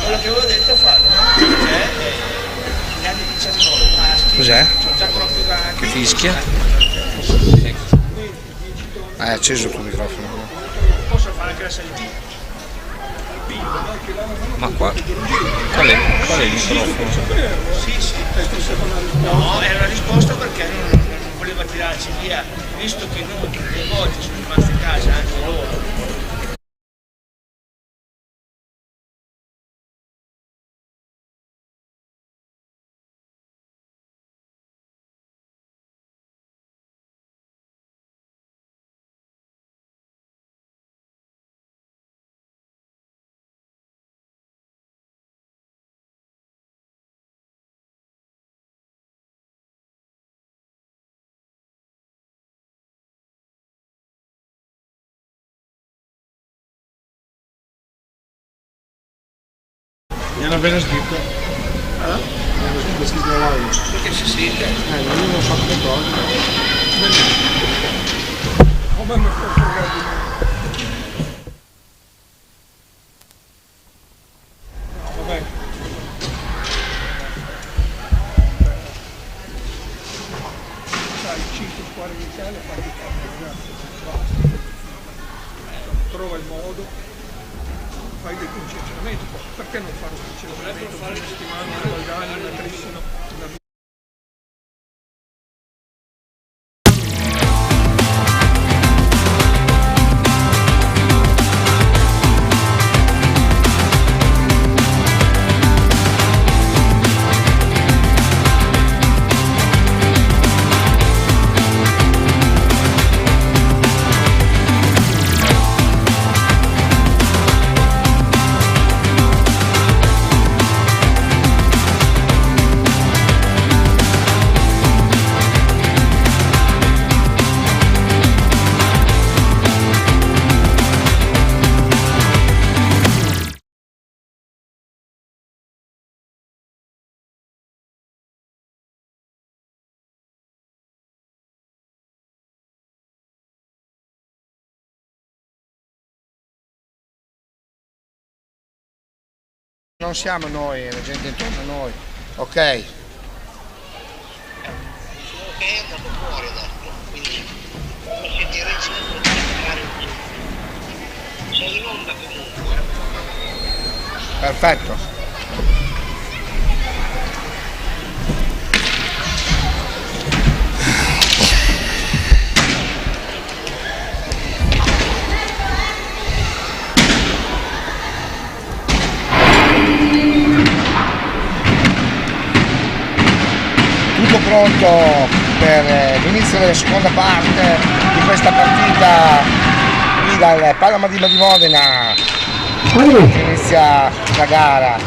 Quello che avevo detto farlo, gli anni 19 maschi Cos'è? sono già proprio grandi. Che fischia? Hai acceso il tuo microfono. Posso fare anche la salitina. Ma qua? Qual è il microfono? Sì. No, era la risposta perché non voleva tirarci via, visto che noi le volte sono rimasti a casa anche loro. Mi hanno appena scritto. Mi hanno scritto l'audio. Perché si sente? Io non so che cosa. Vabbè. Sai, il 5 squadre iniziale fa di basta. Trova il modo, fai dei concentramenti, perché non fare un concentramento per una settimana, una Valdagna, una Trissino, una... Non siamo noi, la gente intorno a noi, ok? È andato fuori adesso, quindi come siete resi a fare sei in onda comunque. Perfetto. Tutto pronto per l'inizio della seconda parte di questa partita qui dal Palamadiba di Modena. Inizia la gara,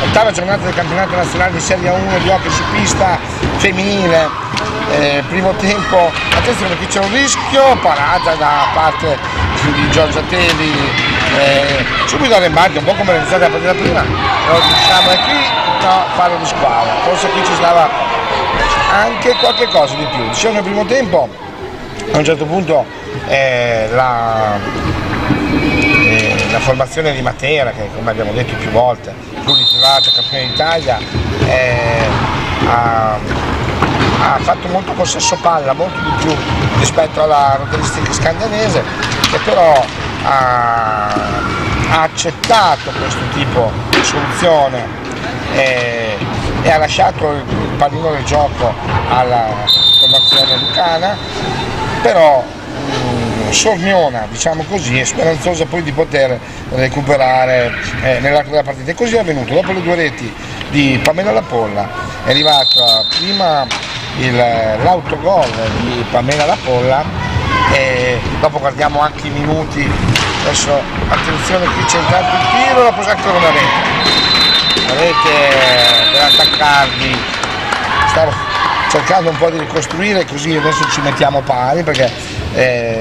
ottava giornata del campionato nazionale di Serie 1 di hockey su pista femminile. Primo tempo, attenzione perché c'è un rischio, parata da parte di Giorgia Teli, subito all'embargo, un po' come realizzata la partita prima, lo diciamo qui. No, fallo di squadra, forse qui ci stava anche qualche cosa di più. Diciamo nel primo tempo, a un certo punto la formazione di Matera, che come abbiamo detto più volte, pluritirata campione d'Italia, ha ha fatto molto possesso palla, molto di più rispetto alla rotellistica scandianese, che però ha accettato questo tipo di soluzione e ha lasciato il pallino del gioco alla formazione lucana, però sorniona, diciamo così, e speranzosa poi di poter recuperare nell'arco della partita. E così è avvenuto. Dopo le 2 reti di Pamela Lapolla è arrivato prima l'autogol di Pamela Lapolla, e dopo guardiamo anche i minuti. Adesso attenzione, qui c'è intanto il tiro, dopo c'è ancora una rete dell'Attaccardi. Stavo cercando un po' di ricostruire, così adesso ci mettiamo pari, perché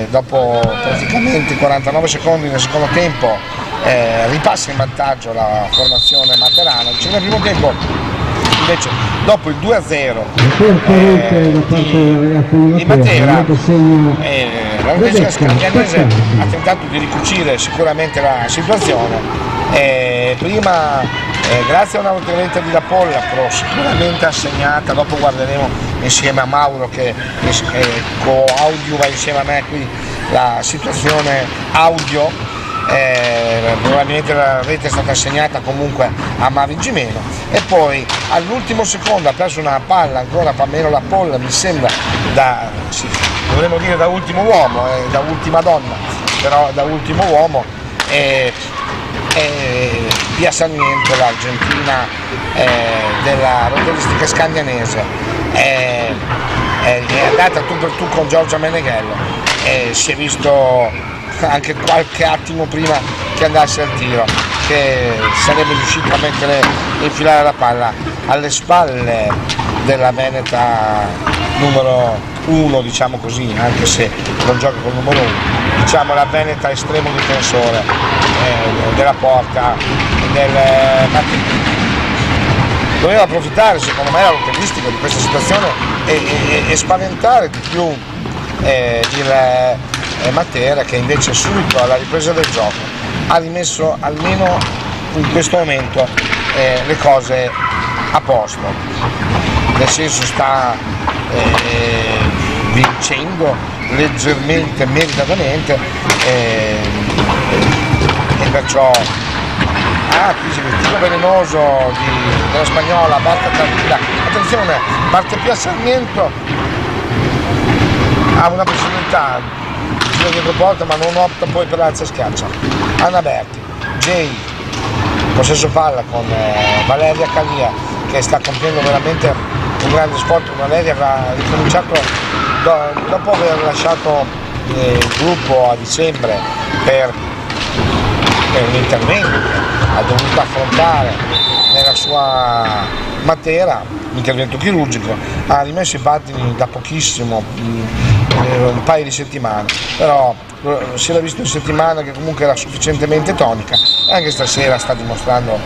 dopo praticamente 49 secondi nel secondo tempo ripassa in vantaggio la formazione materana. Nel primo tempo invece, dopo il 2-0 di Matera, la rotellistica scandianese ha tentato di ricucire sicuramente la situazione, prima grazie a una rotelletta di Lapolla, però sicuramente assegnata. Dopo guarderemo insieme a Mauro che coadiuva insieme a me qui la situazione audio. Probabilmente la rete è stata assegnata comunque a Mavi Gimeno, e poi all'ultimo secondo ha preso una palla ancora Pamela Lapolla, mi sembra dovremmo dire da ultimo uomo, da ultima donna, però da ultimo uomo, Pia Sarmiento, l'Argentina della rotellistica scandianese, è andata tu per tu con Giorgia Meneghello, si è visto anche qualche attimo prima che andasse al tiro che sarebbe riuscito a infilare la palla alle spalle della veneta numero 1, diciamo così, anche se non gioca col numero 1, diciamo la veneta estremo difensore della porta doveva approfittare, secondo me, la rotellistica di questa situazione e spaventare di più il Matera, che invece subito alla ripresa del gioco ha rimesso almeno in questo momento le cose a posto, nel senso sta vincendo leggermente, meritatamente, e perciò qui c'è il tiro velenoso della spagnola Marta Tardila. Attenzione, Marta Pia Sarmiento ha una possibilità dietro porta, ma non opta poi per l'alza schiaccia. Anna Berti, Jay, possesso palla con Valeria Calia, che sta compiendo veramente un grande sport. Valeria ha ricominciato dopo aver lasciato il gruppo a dicembre per un intervento che ha dovuto affrontare nella sua Matera, un intervento chirurgico, ha rimesso i pattini da pochissimo, un paio di settimane, però si era visto in settimana che comunque era sufficientemente tonica, e anche stasera sta dimostrando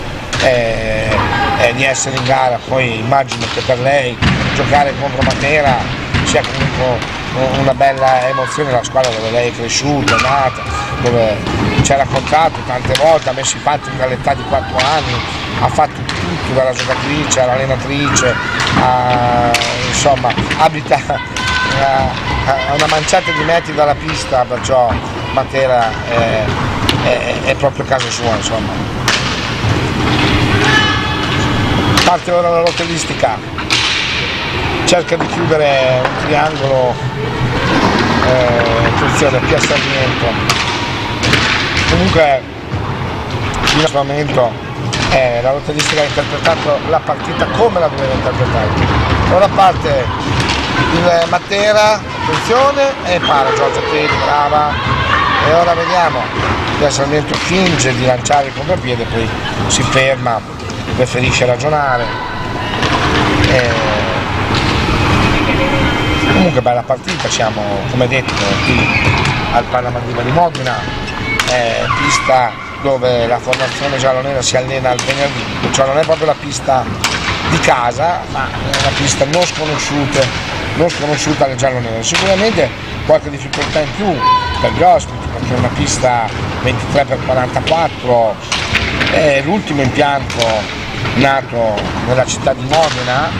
di essere in gara. Poi immagino che per lei giocare contro Matera sia comunque una bella emozione, la squadra dove lei è cresciuta, è nata, dove ci ha raccontato tante volte, ha messo i pattini dall'età di 4 anni, ha fatto tutto, dalla giocatrice all'allenatrice, insomma abita a una manciata di metri dalla pista, perciò Matera è proprio casa sua, insomma. Parte ora la rotellistica, cerca di chiudere un triangolo, attenzione, Pia Sarmiento. Comunque in questo momento la rotellistica ha interpretato la partita come la doveva interpretare. Ora parte il Matera, attenzione, e para Giorgia Tedi, brava, e ora vediamo, Pia Sarmiento finge di lanciare il contropiede, poi si ferma, preferisce ragionare. Comunque bella partita, siamo come detto qui al Palamadiba di Modena, pista dove la formazione giallonera si allena al venerdì, cioè non è proprio la pista di casa, ma è una pista non sconosciuta alle giallonere. Sicuramente qualche difficoltà in più per gli ospiti, perché è una pista 23x44, è l'ultimo impianto nato nella città di Modena,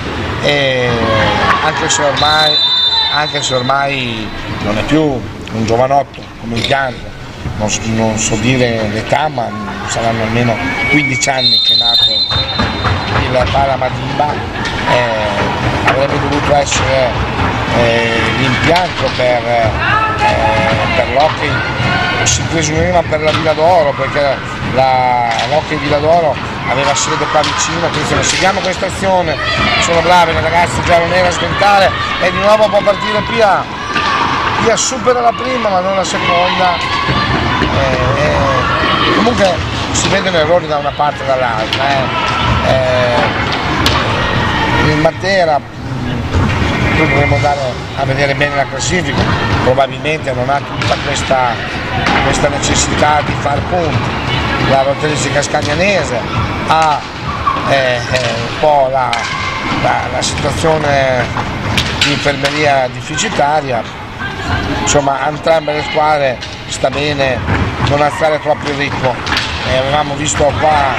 e anche se ormai non è più un giovanotto come il Gandhi, non so dire l'età, ma saranno almeno 15 anni che è nato il Pala Madiba, avrebbe dovuto essere l'impianto per l'hockey, si presumeva per la Villa d'Oro, perché l'hockey Villa d'Oro aveva sede qua vicino. Attenzione, seguiamo questa azione, sono brave le ragazze giallonere a sventare e di nuovo può partire Pia supera la prima ma non la seconda, comunque si vedono errori da una parte e dall'altra. Il Matera, poi dovremmo andare a vedere bene la classifica, probabilmente non ha tutta questa necessità di far punti. La Rotellistica Scagnanese ha un po' la situazione di infermeria deficitaria, insomma entrambe le squadre sta bene non alzare troppo il ritmo. Avevamo visto qua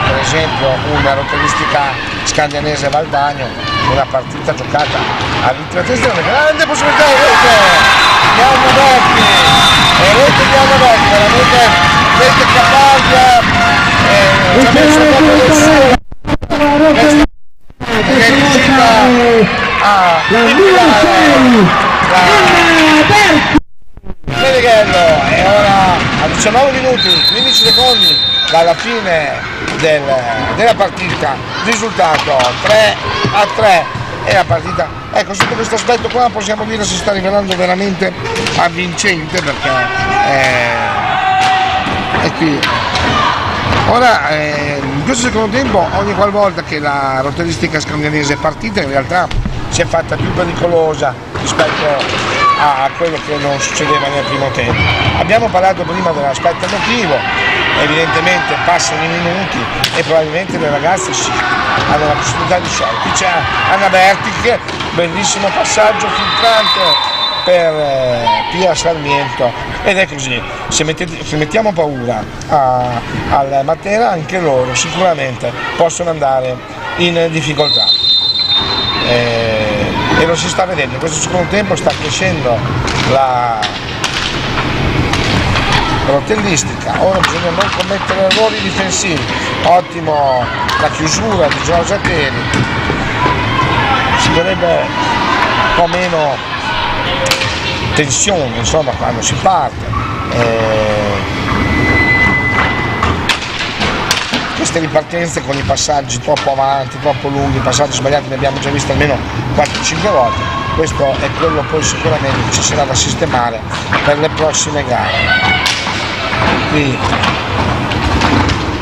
per esempio una Rotellistica Scagnanese Valdagno, una partita giocata all'ultima attenzione, grande possibilità di rete di Annaberti, veramente rete capace, ci ha messo proprio del suo, che è riuscita a infilare Meneghello. E ora a 19 minuti 15 secondi dalla fine della partita, risultato 3-3 e la partita, ecco, sotto questo aspetto qua possiamo dire si sta rivelando veramente avvincente, perché è qui. Ora in questo secondo tempo, ogni qualvolta che la Rotellistica Scagnanese è partita, in realtà si è fatta più pericolosa rispetto a quello che non succedeva nel primo tempo. Abbiamo parlato prima dell'aspetto emotivo, evidentemente passano i minuti e probabilmente le ragazze hanno la possibilità di scegliere. Qui c'è Annaberti, che bellissimo passaggio filtrante per Pia Sarmiento, ed è così. Se mettiamo paura al Matera, anche loro sicuramente possono andare in difficoltà. E lo si sta vedendo, in questo secondo tempo sta crescendo la Rotellistica. Ora bisogna non commettere errori difensivi. Ottimo la chiusura di Giorgia Teri, ci vorrebbe un po' meno tensione insomma quando si parte. Queste ripartenze con i passaggi troppo avanti, troppo lunghi, i passaggi sbagliati ne abbiamo già visti almeno 4-5 volte. Questo è quello poi sicuramente ci sarà da sistemare per le prossime gare. Qui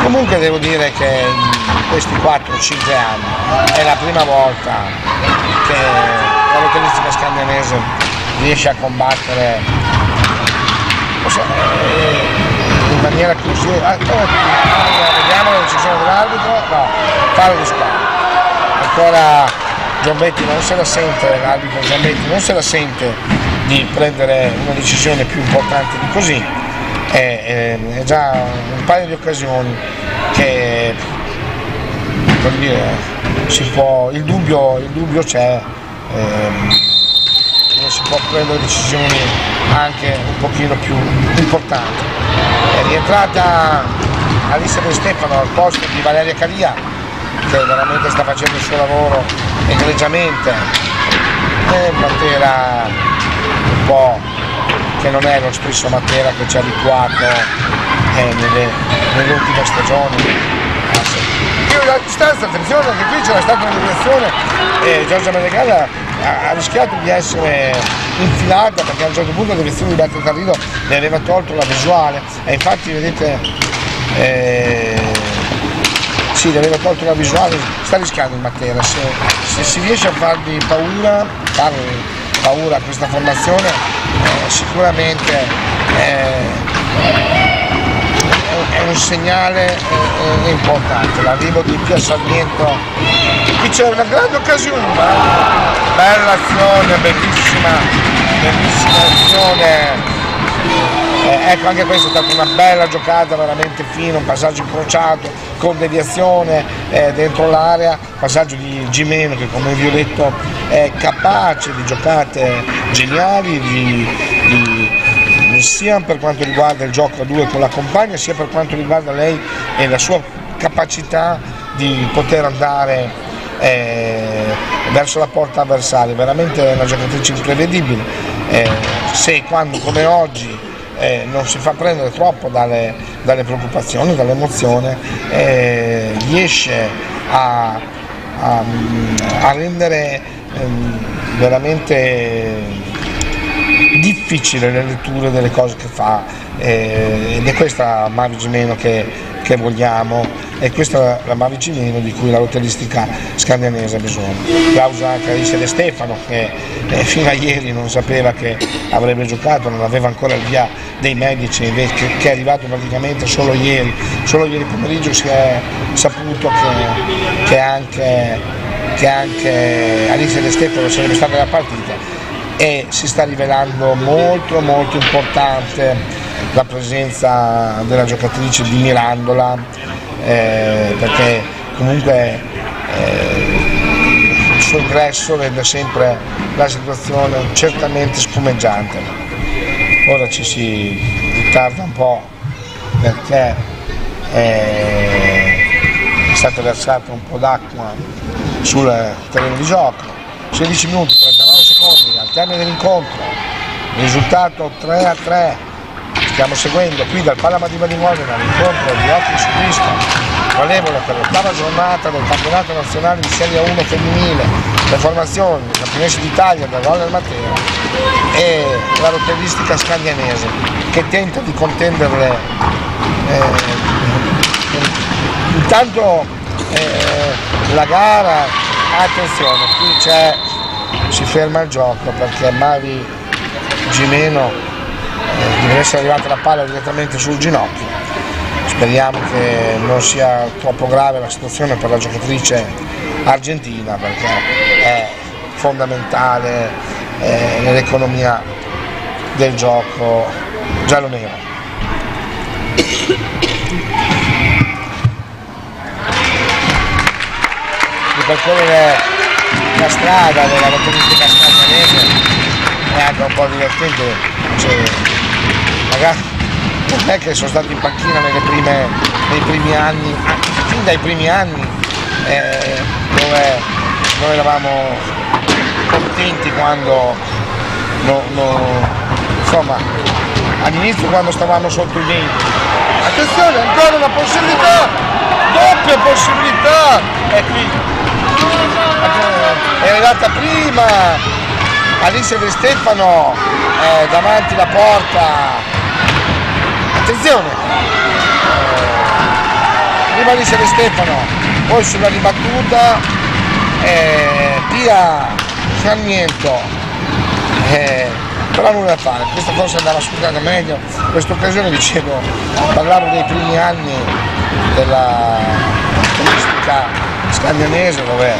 comunque devo dire che in questi 4-5 anni è la prima volta che la Rotellistica Scagnanese riesce a combattere in maniera così. Vediamo la decisione dell'arbitro, no, fallo di squadra. Ancora Giambetti non se la sente, l'arbitro Giambetti non se la sente di prendere una decisione più importante di così. È già un paio di occasioni che, per dire, il dubbio c'è, non si può prendere decisioni anche un pochino più importanti. È rientrata Alissa De Stefano al posto di Valeria Calia, che veramente sta facendo il suo lavoro egregiamente. Matera un po' che non è lo stesso Matera che ci ha abituato nelle ultime stagioni. La distanza, attenzione, anche qui c'era stata una deviazione e Giorgia Meneghello ha rischiato di essere infilata, perché a un certo punto la deviazione di Beatrice Carrillo le aveva tolto la visuale, e infatti vedete sì, le aveva tolto la visuale. Sta rischiando il Matera, se si riesce a fargli paura a questa formazione, sicuramente è un segnale importante. L'arrivo di Pia Sarmiento, qui c'è una grande occasione, bella azione, bellissima azione Ecco, anche questa è stata una bella giocata, veramente fine, un passaggio incrociato con deviazione dentro l'area, passaggio di Gimeno che, come vi ho detto, è capace di giocate geniali, sia per quanto riguarda il gioco a due con la compagna, sia per quanto riguarda lei e la sua capacità di poter andare verso la porta avversaria. Veramente una giocatrice imprevedibile, se quando come oggi non si fa prendere troppo dalle preoccupazioni, dall'emozione, riesce a rendere veramente difficile le letture delle cose che fa, ed è questa Mavi Gimeno che vogliamo, e questa è la Mavi Gimeno di cui la lotteristica scandianese ha bisogno. Applauso anche a Alice De Stefano che fino a ieri non sapeva che avrebbe giocato, non aveva ancora il via dei medici, invece che è arrivato praticamente solo ieri pomeriggio si è saputo che anche Alice De Stefano sarebbe stata nella partita, e si sta rivelando molto molto importante la presenza della giocatrice di Mirandola, perché comunque il suo ingresso rende sempre la situazione certamente spumeggiante. Ora ci si ritarda un po' perché è stata versata un po' d'acqua sul terreno di gioco. 16 minuti, 39 secondi al termine dell'incontro, risultato 3-3, stiamo seguendo qui dal Pala Madiba di Modena l'incontro di hockey su pista valevole per l'8ª giornata del campionato nazionale di Serie 1 femminile, le formazioni dei campionessi d'Italia del Roller Matera e la lotteristica scandianese che tenta di contenderle. Intanto la gara, attenzione, qui si ferma il gioco perché Mavi Gimeno deve essere arrivata la palla direttamente sul ginocchio. Speriamo che non sia troppo grave la situazione per la giocatrice argentina, perché è fondamentale nell'economia del gioco giallo-nero. Ripercorrere la strada della lotteristica scandianese è anche un po' divertente, magari non è che sono stati in panchina nei primi anni, fin dai primi anni, dove noi eravamo contenti quando insomma all'inizio quando stavamo sotto i 20. Attenzione, ancora una possibilità, doppia possibilità, e qui è arrivata prima Alice De Stefano davanti la porta, attenzione, prima Alice De Stefano, poi sulla ribattuta Pia Sarmiento, però nulla da fare, questa forse andava sfruttata meglio. In questa occasione, dicevo, parlavo dei primi anni della turistica scandianese, dove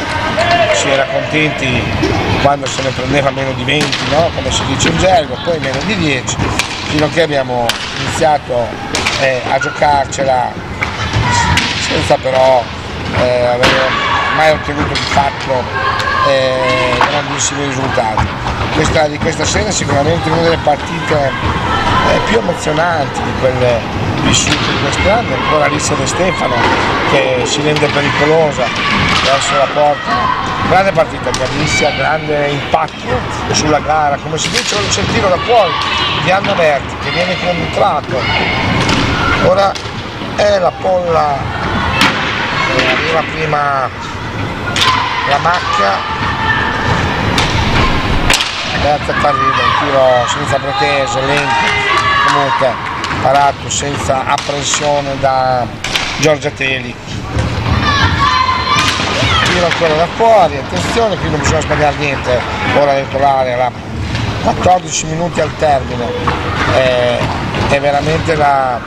si era contenti quando se ne prendeva meno di 20, no? Come si dice in gergo, poi meno di 10, fino a che abbiamo iniziato a giocarcela senza però avere mai ottenuto di fatto grandissimi risultati. Questa di questa sera è sicuramente una delle partite più emozionanti di quelle vissute in questi anni. Ancora Alice De Stefano che si rende pericolosa verso la porta, grande partita di Alicia, grande impatto sulla gara, come si dice, c'è il tiro da fuori di Anna Berti che viene contratto. Ora è la polla, arriva prima la macchia, terza Farrida, un tiro senza pretese, lento, comunque parato senza apprensione da Giorgia Teli. Tiro ancora da fuori, attenzione, qui non bisogna sbagliare niente, ora dentro l'area, 14 minuti al termine, è veramente la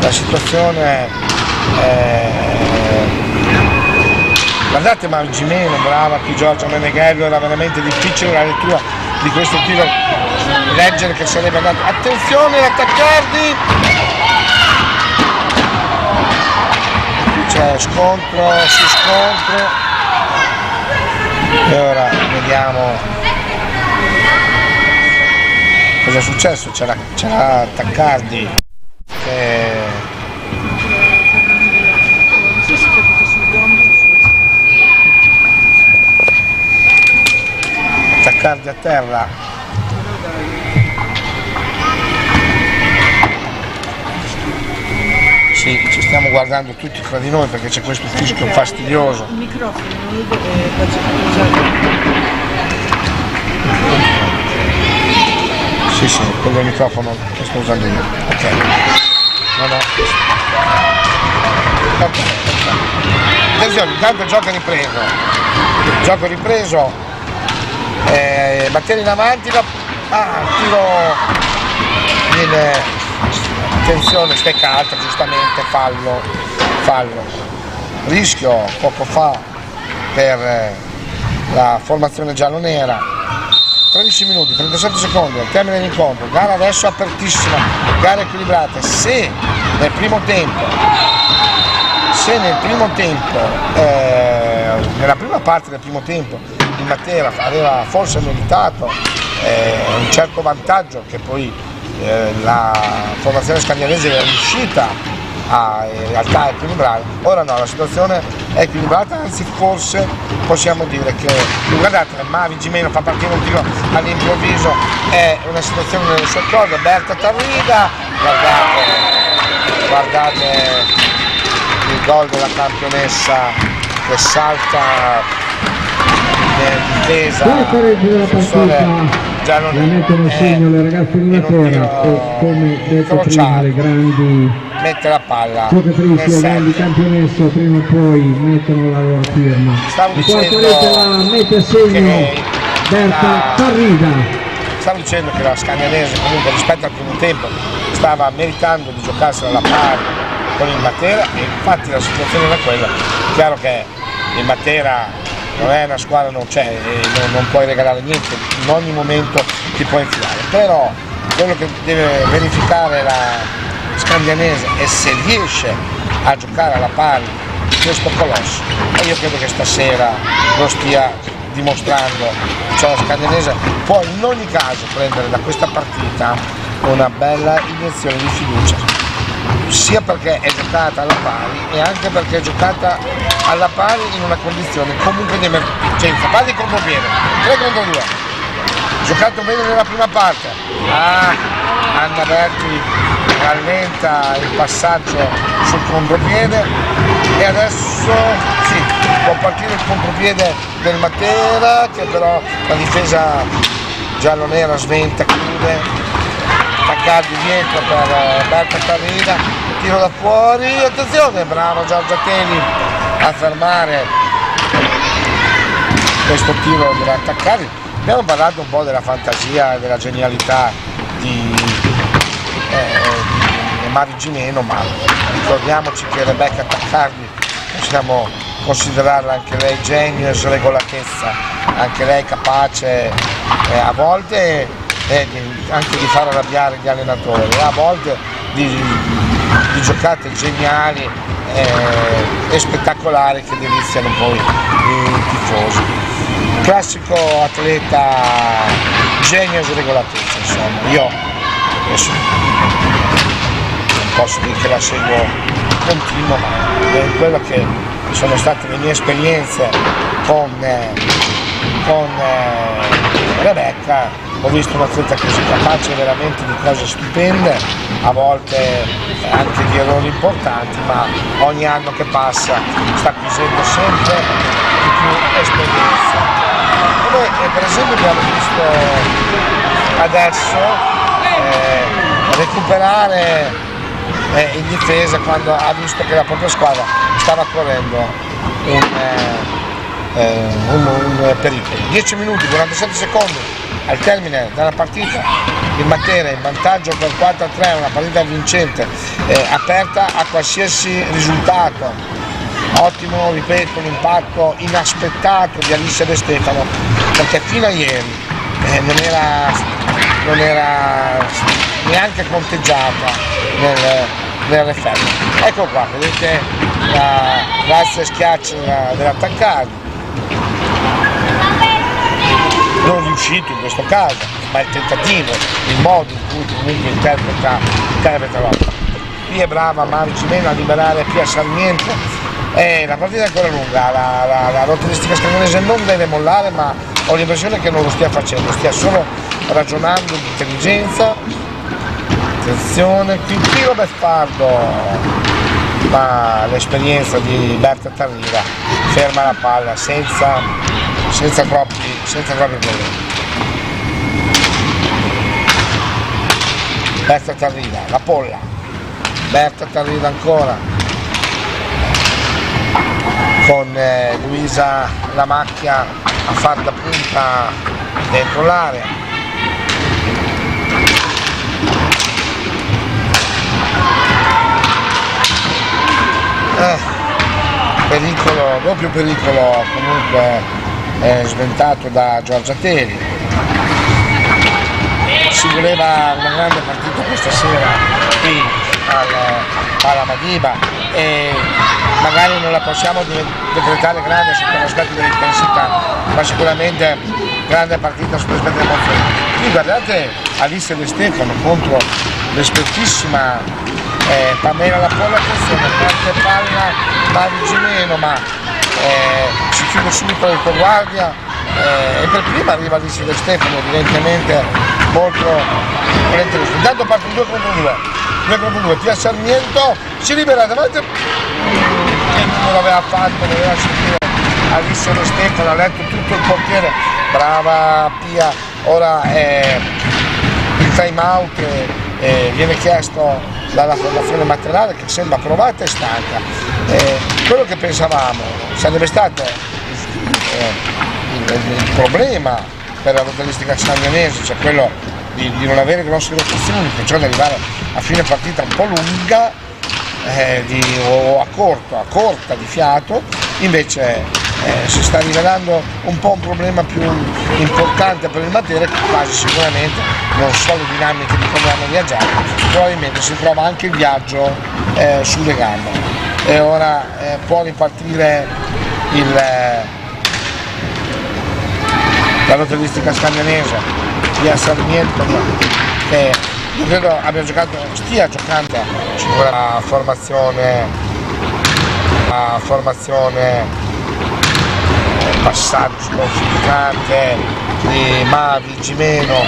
situazione. Guardate Mavi Gimeno, brava qui Giorgia Meneghello, era veramente difficile la lettura di questo tiro leggere che sarebbe andato. Attenzione l'attaccardi, qui c'è scontro su scontro e ora vediamo cosa è successo. C'era Attaccardi che Attaccardi a terra, sì, ci stiamo guardando tutti fra di noi perché c'è questo fischio fastidioso. Il microfono non lo deve usare. Sì, quello del microfono che sto usando io. Ok. No. Ok. Attenzione, intanto il gioco è ripreso. Gioco ripreso. Battere in avanti, tiro viene, attenzione, stecca alta, giustamente, fallo. Rischio poco fa per la formazione giallonera. 13 minuti, 37 secondi, al termine dell'incontro, gara adesso apertissima, gara equilibrata. Se nel primo tempo, nella prima parte del primo tempo il Matera aveva forse meritato un certo vantaggio che poi la formazione scandianese è riuscita in realtà equilibrare, ora no, la situazione è equilibrata, anzi forse possiamo dire che, guardate, Mavi Gimeno fa partire un tiro all'improvviso, è una situazione nelle sue corde, Berta Tarrida, guardate il gol della campionessa che salta in difesa, già non mettono segno le ragazze di Matera e, come detto prima, le grandi mette la palla giocatrici o grandi campionesse prima o poi mettono la loro firma. Stavo dicendo la mette a segno Berta Tarrida. Stavo dicendo che la Scandianese comunque rispetto al primo tempo stava meritando di giocarsela alla pari con il Matera e infatti la situazione era quella. Chiaro che il Matera non è una squadra, non c'è, non puoi regalare niente, in ogni momento ti puoi infilare, però quello che deve verificare la Scandianese è se riesce a giocare alla pari questo colosso, e io credo che stasera lo stia dimostrando, cioè la Scandianese può in ogni caso prendere da questa partita una bella iniezione di fiducia, sia perché è giocata alla pari e anche perché è giocata alla pari in una condizione comunque di emergenza, pari contropiede, 3 contro 2, giocato bene nella prima parte, Anna Berti rallenta il passaggio sul contropiede e adesso sì, può partire il contropiede del Matera che però la difesa giallonera sventa, chiude, Attaccardi dietro per Berta Tarrida, tiro da fuori, attenzione, bravo Giorgia Teli a fermare questo tiro dell'Attaccardi. Abbiamo parlato un po' della fantasia e della genialità di Mavi Gimeno, ma ricordiamoci che Rebecca Attaccardi possiamo considerarla anche lei genio e sregolatezza, anche lei capace a volte anche di far arrabbiare gli allenatori, a volte di giocate geniali e spettacolari che deliziano poi i tifosi. Classico atleta genio e sregolatezza, insomma. Io adesso non posso dire che la seguo continuo, ma in quello che sono state le mie esperienze con Rebecca ho visto un atleta così capace veramente di cose stupende, a volte anche di errori importanti, ma ogni anno che passa sta acquisendo sempre di più esperienza. Come per esempio abbiamo visto adesso recuperare in difesa quando ha visto che la propria squadra stava correndo un pericolo. 10 minuti, 47 secondi al termine della partita, il Matera in vantaggio per 4-3, una partita vincente, aperta a qualsiasi risultato. Ottimo, ripeto, l'impatto inaspettato di Alice De Stefano, perché fino a ieri non non era neanche conteggiata nel referto. Ecco qua, vedete l'alza e schiaccia dell'attaccante, non riuscito in questo caso, ma il tentativo, il modo in cui comunque interpreta l'opera. Qui è brava Mavi Gimeno a liberare Pia Sarmiento. La partita è ancora lunga, la rotellista scandinese non deve mollare, ma ho l'impressione che non lo stia facendo, stia solo ragionando di intelligenza. Attenzione, qui tiro beffardo, ma l'esperienza di Berta Tarriva ferma la palla senza troppi problemi. Berta Tarriva, la polla, Berta Tarriva ancora, con Luisa La Macchia a far da punta dentro l'area. Pericolo, doppio pericolo comunque sventato da Giorgia Teli. Si voleva una grande partita questa sera qui al Pala Madiba e magari non la possiamo decretare grande sotto l'aspetto dell'intensità, ma sicuramente grande partita sotto l'aspetto dell'emozione. Qui guardate Alice De Stefano contro l'espertissima Pamela La Polla, attenzione, parte palla Mavi Gimeno, ma si chiude subito la retroguardia e per prima arriva Alice De Stefano, evidentemente molto volentieri. Intanto parte un 2 contro 2, Pia Sarmiento si libera davanti, che non l'aveva fatto, doveva seguire Alice De Stefano, ha letto tutto il portiere, brava Pia. Ora il time out viene chiesto dalla formazione materiale che sembra provata e stanca. Quello che pensavamo sarebbe stato il problema per la rotellistica scandinese, cioè quello di non avere grosse rotazioni, perciò di arrivare a fine partita un po' lunga o a corta di fiato. Invece si sta rivelando un po' un problema più importante per il Matera, che quasi sicuramente non so le dinamiche di come hanno viaggiato, probabilmente si trova anche il viaggio sulle gambe e ora può ripartire la rotellistica scandinese. Pia Sarmiento, che io credo stia giocando sulla formazione passaggio filtrante di Mavi Gimeno.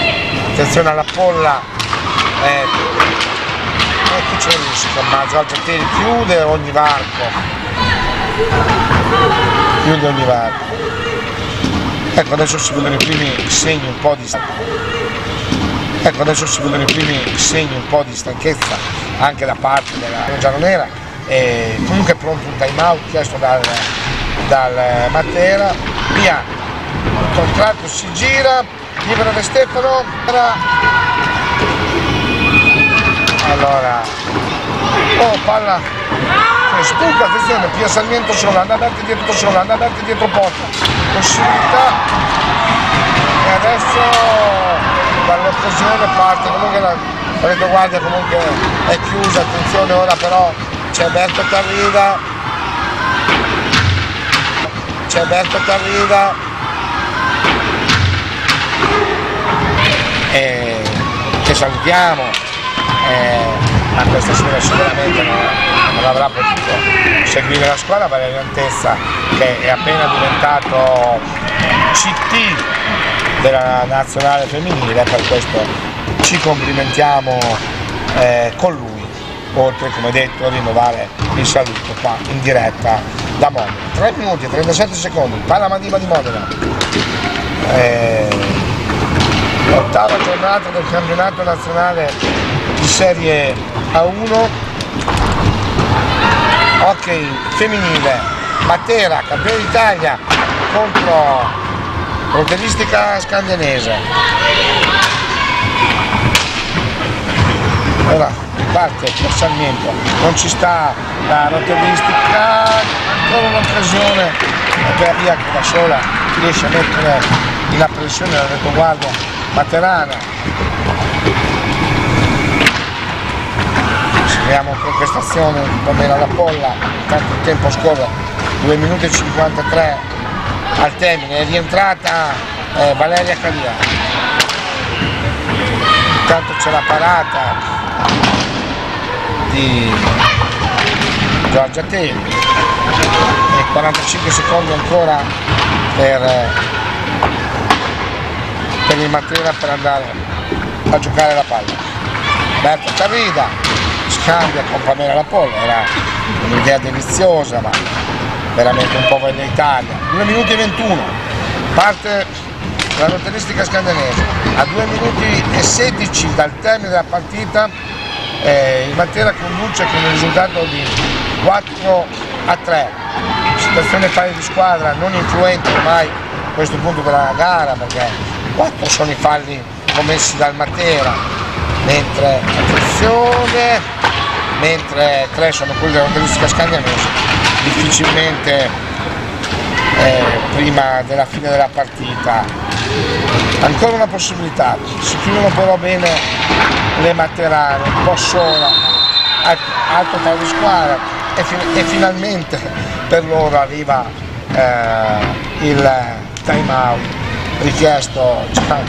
Attenzione alla polla, qui c'è il rischio, ma Giorgia Teli chiude ogni varco. Ecco, adesso si vedono i primi segni un po' di stanchezza anche da parte della giallonera, e comunque è pronto un time out chiesto dal Matera. Via, il contratto si gira, libera De Stefano, allora palla sbuca, attenzione, Pia Sarmiento sola, anda avanti dietro porta, possibilità, e adesso dall'occasione parte, comunque la retroguardia comunque è chiusa. Attenzione, ora però c'è Berto Tarriva, che salutiamo, ma questa sera sicuramente non avrà potuto seguire la squadra. Valerio Antezza, che è appena diventato CT della nazionale femminile, per questo ci complimentiamo con lui, oltre, come detto, a rinnovare il saluto qua in diretta da Modena. 3 minuti e 37 secondi, Pala Madiba di Modena, ottava giornata del campionato nazionale di Serie A1, hockey femminile, Matera campione d'Italia contro rotellistica scandinese. Ora parte Pia Sarmiento, non ci sta la rotellistica, ancora un'occasione per Pia, che da sola riesce a mettere in apprensione la retroguardia materana. Seguiamo con questa azione di Pamela La Polla, intanto il tempo scorre, 2 minuti e 53 al termine, è rientrata Valeria Calia. Intanto c'è la parata di Giorgia Teli e 45 secondi ancora per il Matera per andare a giocare la palla. Berta Tarrida scambia con Pamela La Polla, era un'idea deliziosa ma veramente un po' Veglia Italia. 2 minuti e 21, parte la rotellistica scandianese. A 2 minuti e 16 dal termine della partita il Matera conduce con un risultato di 4-3. Situazione pari di squadra non influente ormai a questo punto della gara, perché 4 sono i falli commessi dal Matera, mentre 3 sono quelli della rotellistica scandianese. Difficilmente prima della fine della partita ancora una possibilità, si chiudono però bene le materane, un po' sola, alto pari di squadra e finalmente per loro arriva il time out richiesto già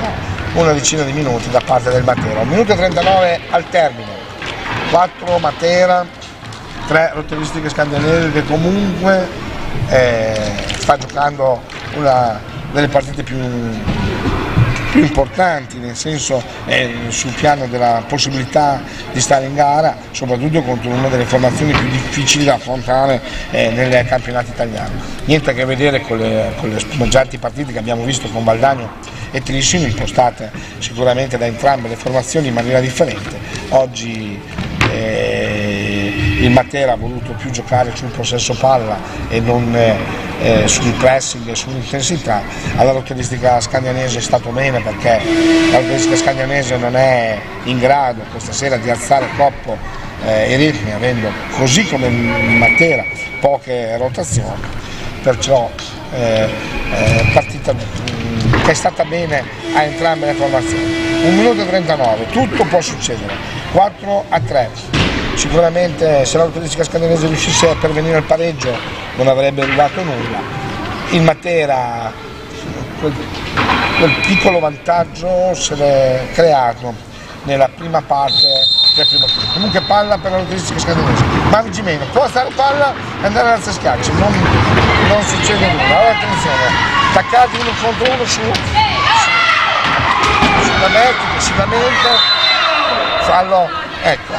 una decina di minuti da parte del Matera. 1 minuto e 39 al termine, 4 Matera, 3 rotellistiche scandianesi, che comunque sta giocando una delle partite più importanti, nel senso sul piano della possibilità di stare in gara, soprattutto contro una delle formazioni più difficili da affrontare nel campionato italiano. Niente a che vedere con le spumeggianti partite che abbiamo visto con Valdagno e Trissino, impostate sicuramente da entrambe le formazioni in maniera differente. Oggi il Matera ha voluto più giocare sul possesso palla e non sul pressing e sull'intensità. Alla rotellistica scandianese è stato bene, perché la rotellistica scandianese non è in grado questa sera di alzare troppo i ritmi, avendo così come il Matera poche rotazioni, perciò partita che è stata bene a entrambe le formazioni. 1 minuto e 39, tutto può succedere, 4-3. Sicuramente se la rotellistica scandianese riuscisse a pervenire al pareggio non avrebbe arrivato nulla. Il Matera quel piccolo vantaggio se l'è creato nella prima parte del primo tempo. Comunque palla per la rotellistica scandianese, Margimeno può stare palla e andare a alza schiacci, non succede nulla. Allora attenzione, attaccati uno contro uno sulla Berti che si lamenta, fallo, ecco,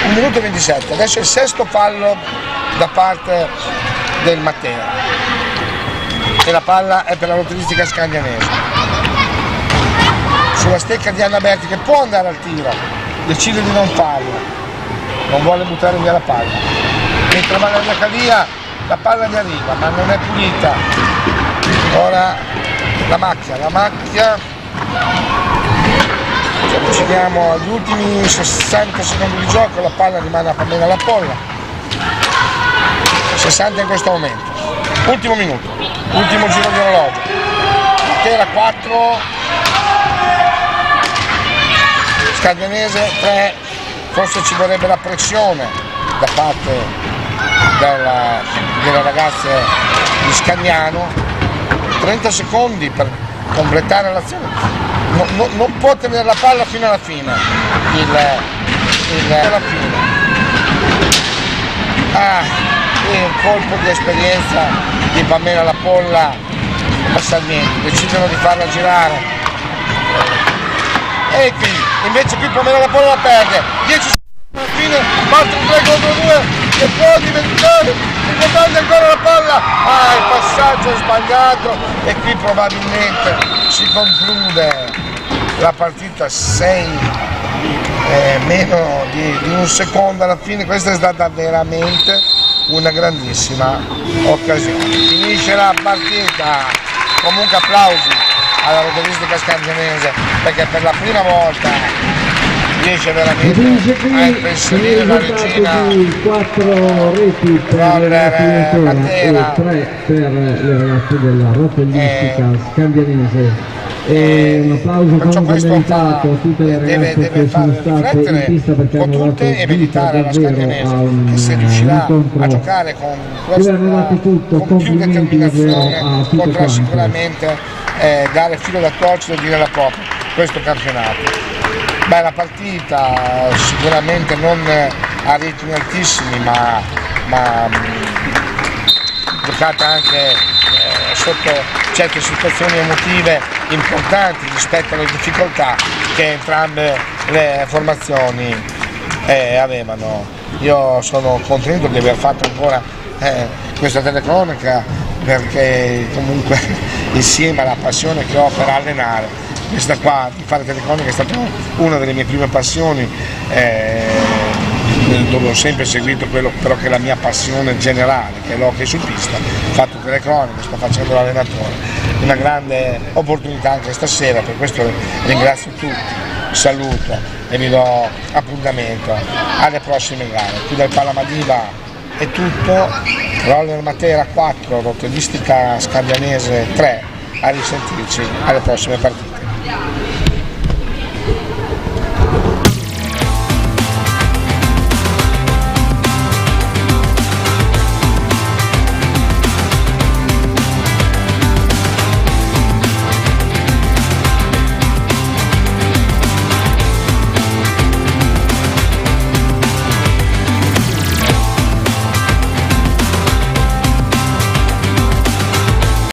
1 minuto e 27, adesso è il 6° fallo da parte del Matera e la palla è per la rotellistica scandianese. Sulla stecca di Anna Berti che può andare al tiro, decide di non farlo, non vuole buttare via la palla, mentre Valeria Calia la palla gli arriva ma non è pulita. Ora la macchia, ci avviciniamo agli ultimi 60 secondi di gioco, la palla rimane a Pamela La Polla, 60 in questo momento, ultimo minuto, ultimo giro di orologio, Matera 4, Scandianese 3, forse ci vorrebbe la pressione da parte delle ragazze di Scagnano, 30 secondi per completare l'azione. Non può tenere la palla fino alla fine, alla fine. Qui un colpo di esperienza di Pamela La Polla a Sarmiento, decidono di farla girare e qui invece Pamela La Polla la perde, 10 secondi alla fine, battono 3 contro 2 e può diventare importante ancora la palla, il passaggio è sbagliato e qui probabilmente si conclude la partita 6 meno di un secondo alla fine. Questa è stata veramente una grandissima occasione. Finisce la partita, comunque applausi alla rotellistica scandianese perché per la prima volta riesce veramente a impressionare la regina. 4 reti per la 3 per le ragazze della rotellistica scandianese. E un applauso perciò questo meritato a tutte le ragazze deve che sono far state in pista perché con hanno dato tutte e vita meditare alla davvero Scaglianese a che se un riuscirà a incontro giocare con dove hanno dato tutto. con più Complimenti davvero determinazione a tutte potrà quante. sicuramente dare filo da torcere e dire la propria questo campionato. Beh, la partita sicuramente non a ritmi altissimi ma giocata anche sotto certe situazioni emotive importanti rispetto alle difficoltà che entrambe le formazioni avevano. Io sono contento di aver fatto ancora questa telecronaca perché comunque insieme alla passione che ho per allenare, questa qua di fare telecronaca è stata una delle mie prime passioni, dove ho sempre seguito quello però che è la mia passione generale, che è l'hockey su pista. Ho fatto telecronaca, sto facendo l'allenatore, una grande opportunità anche stasera, per questo ringrazio tutti, saluto e vi do appuntamento alle prossime gare. Qui dal Palamadiba è tutto, Roller Matera 4, Rotellistica Scaglianese 3, a risentirci alle prossime partite.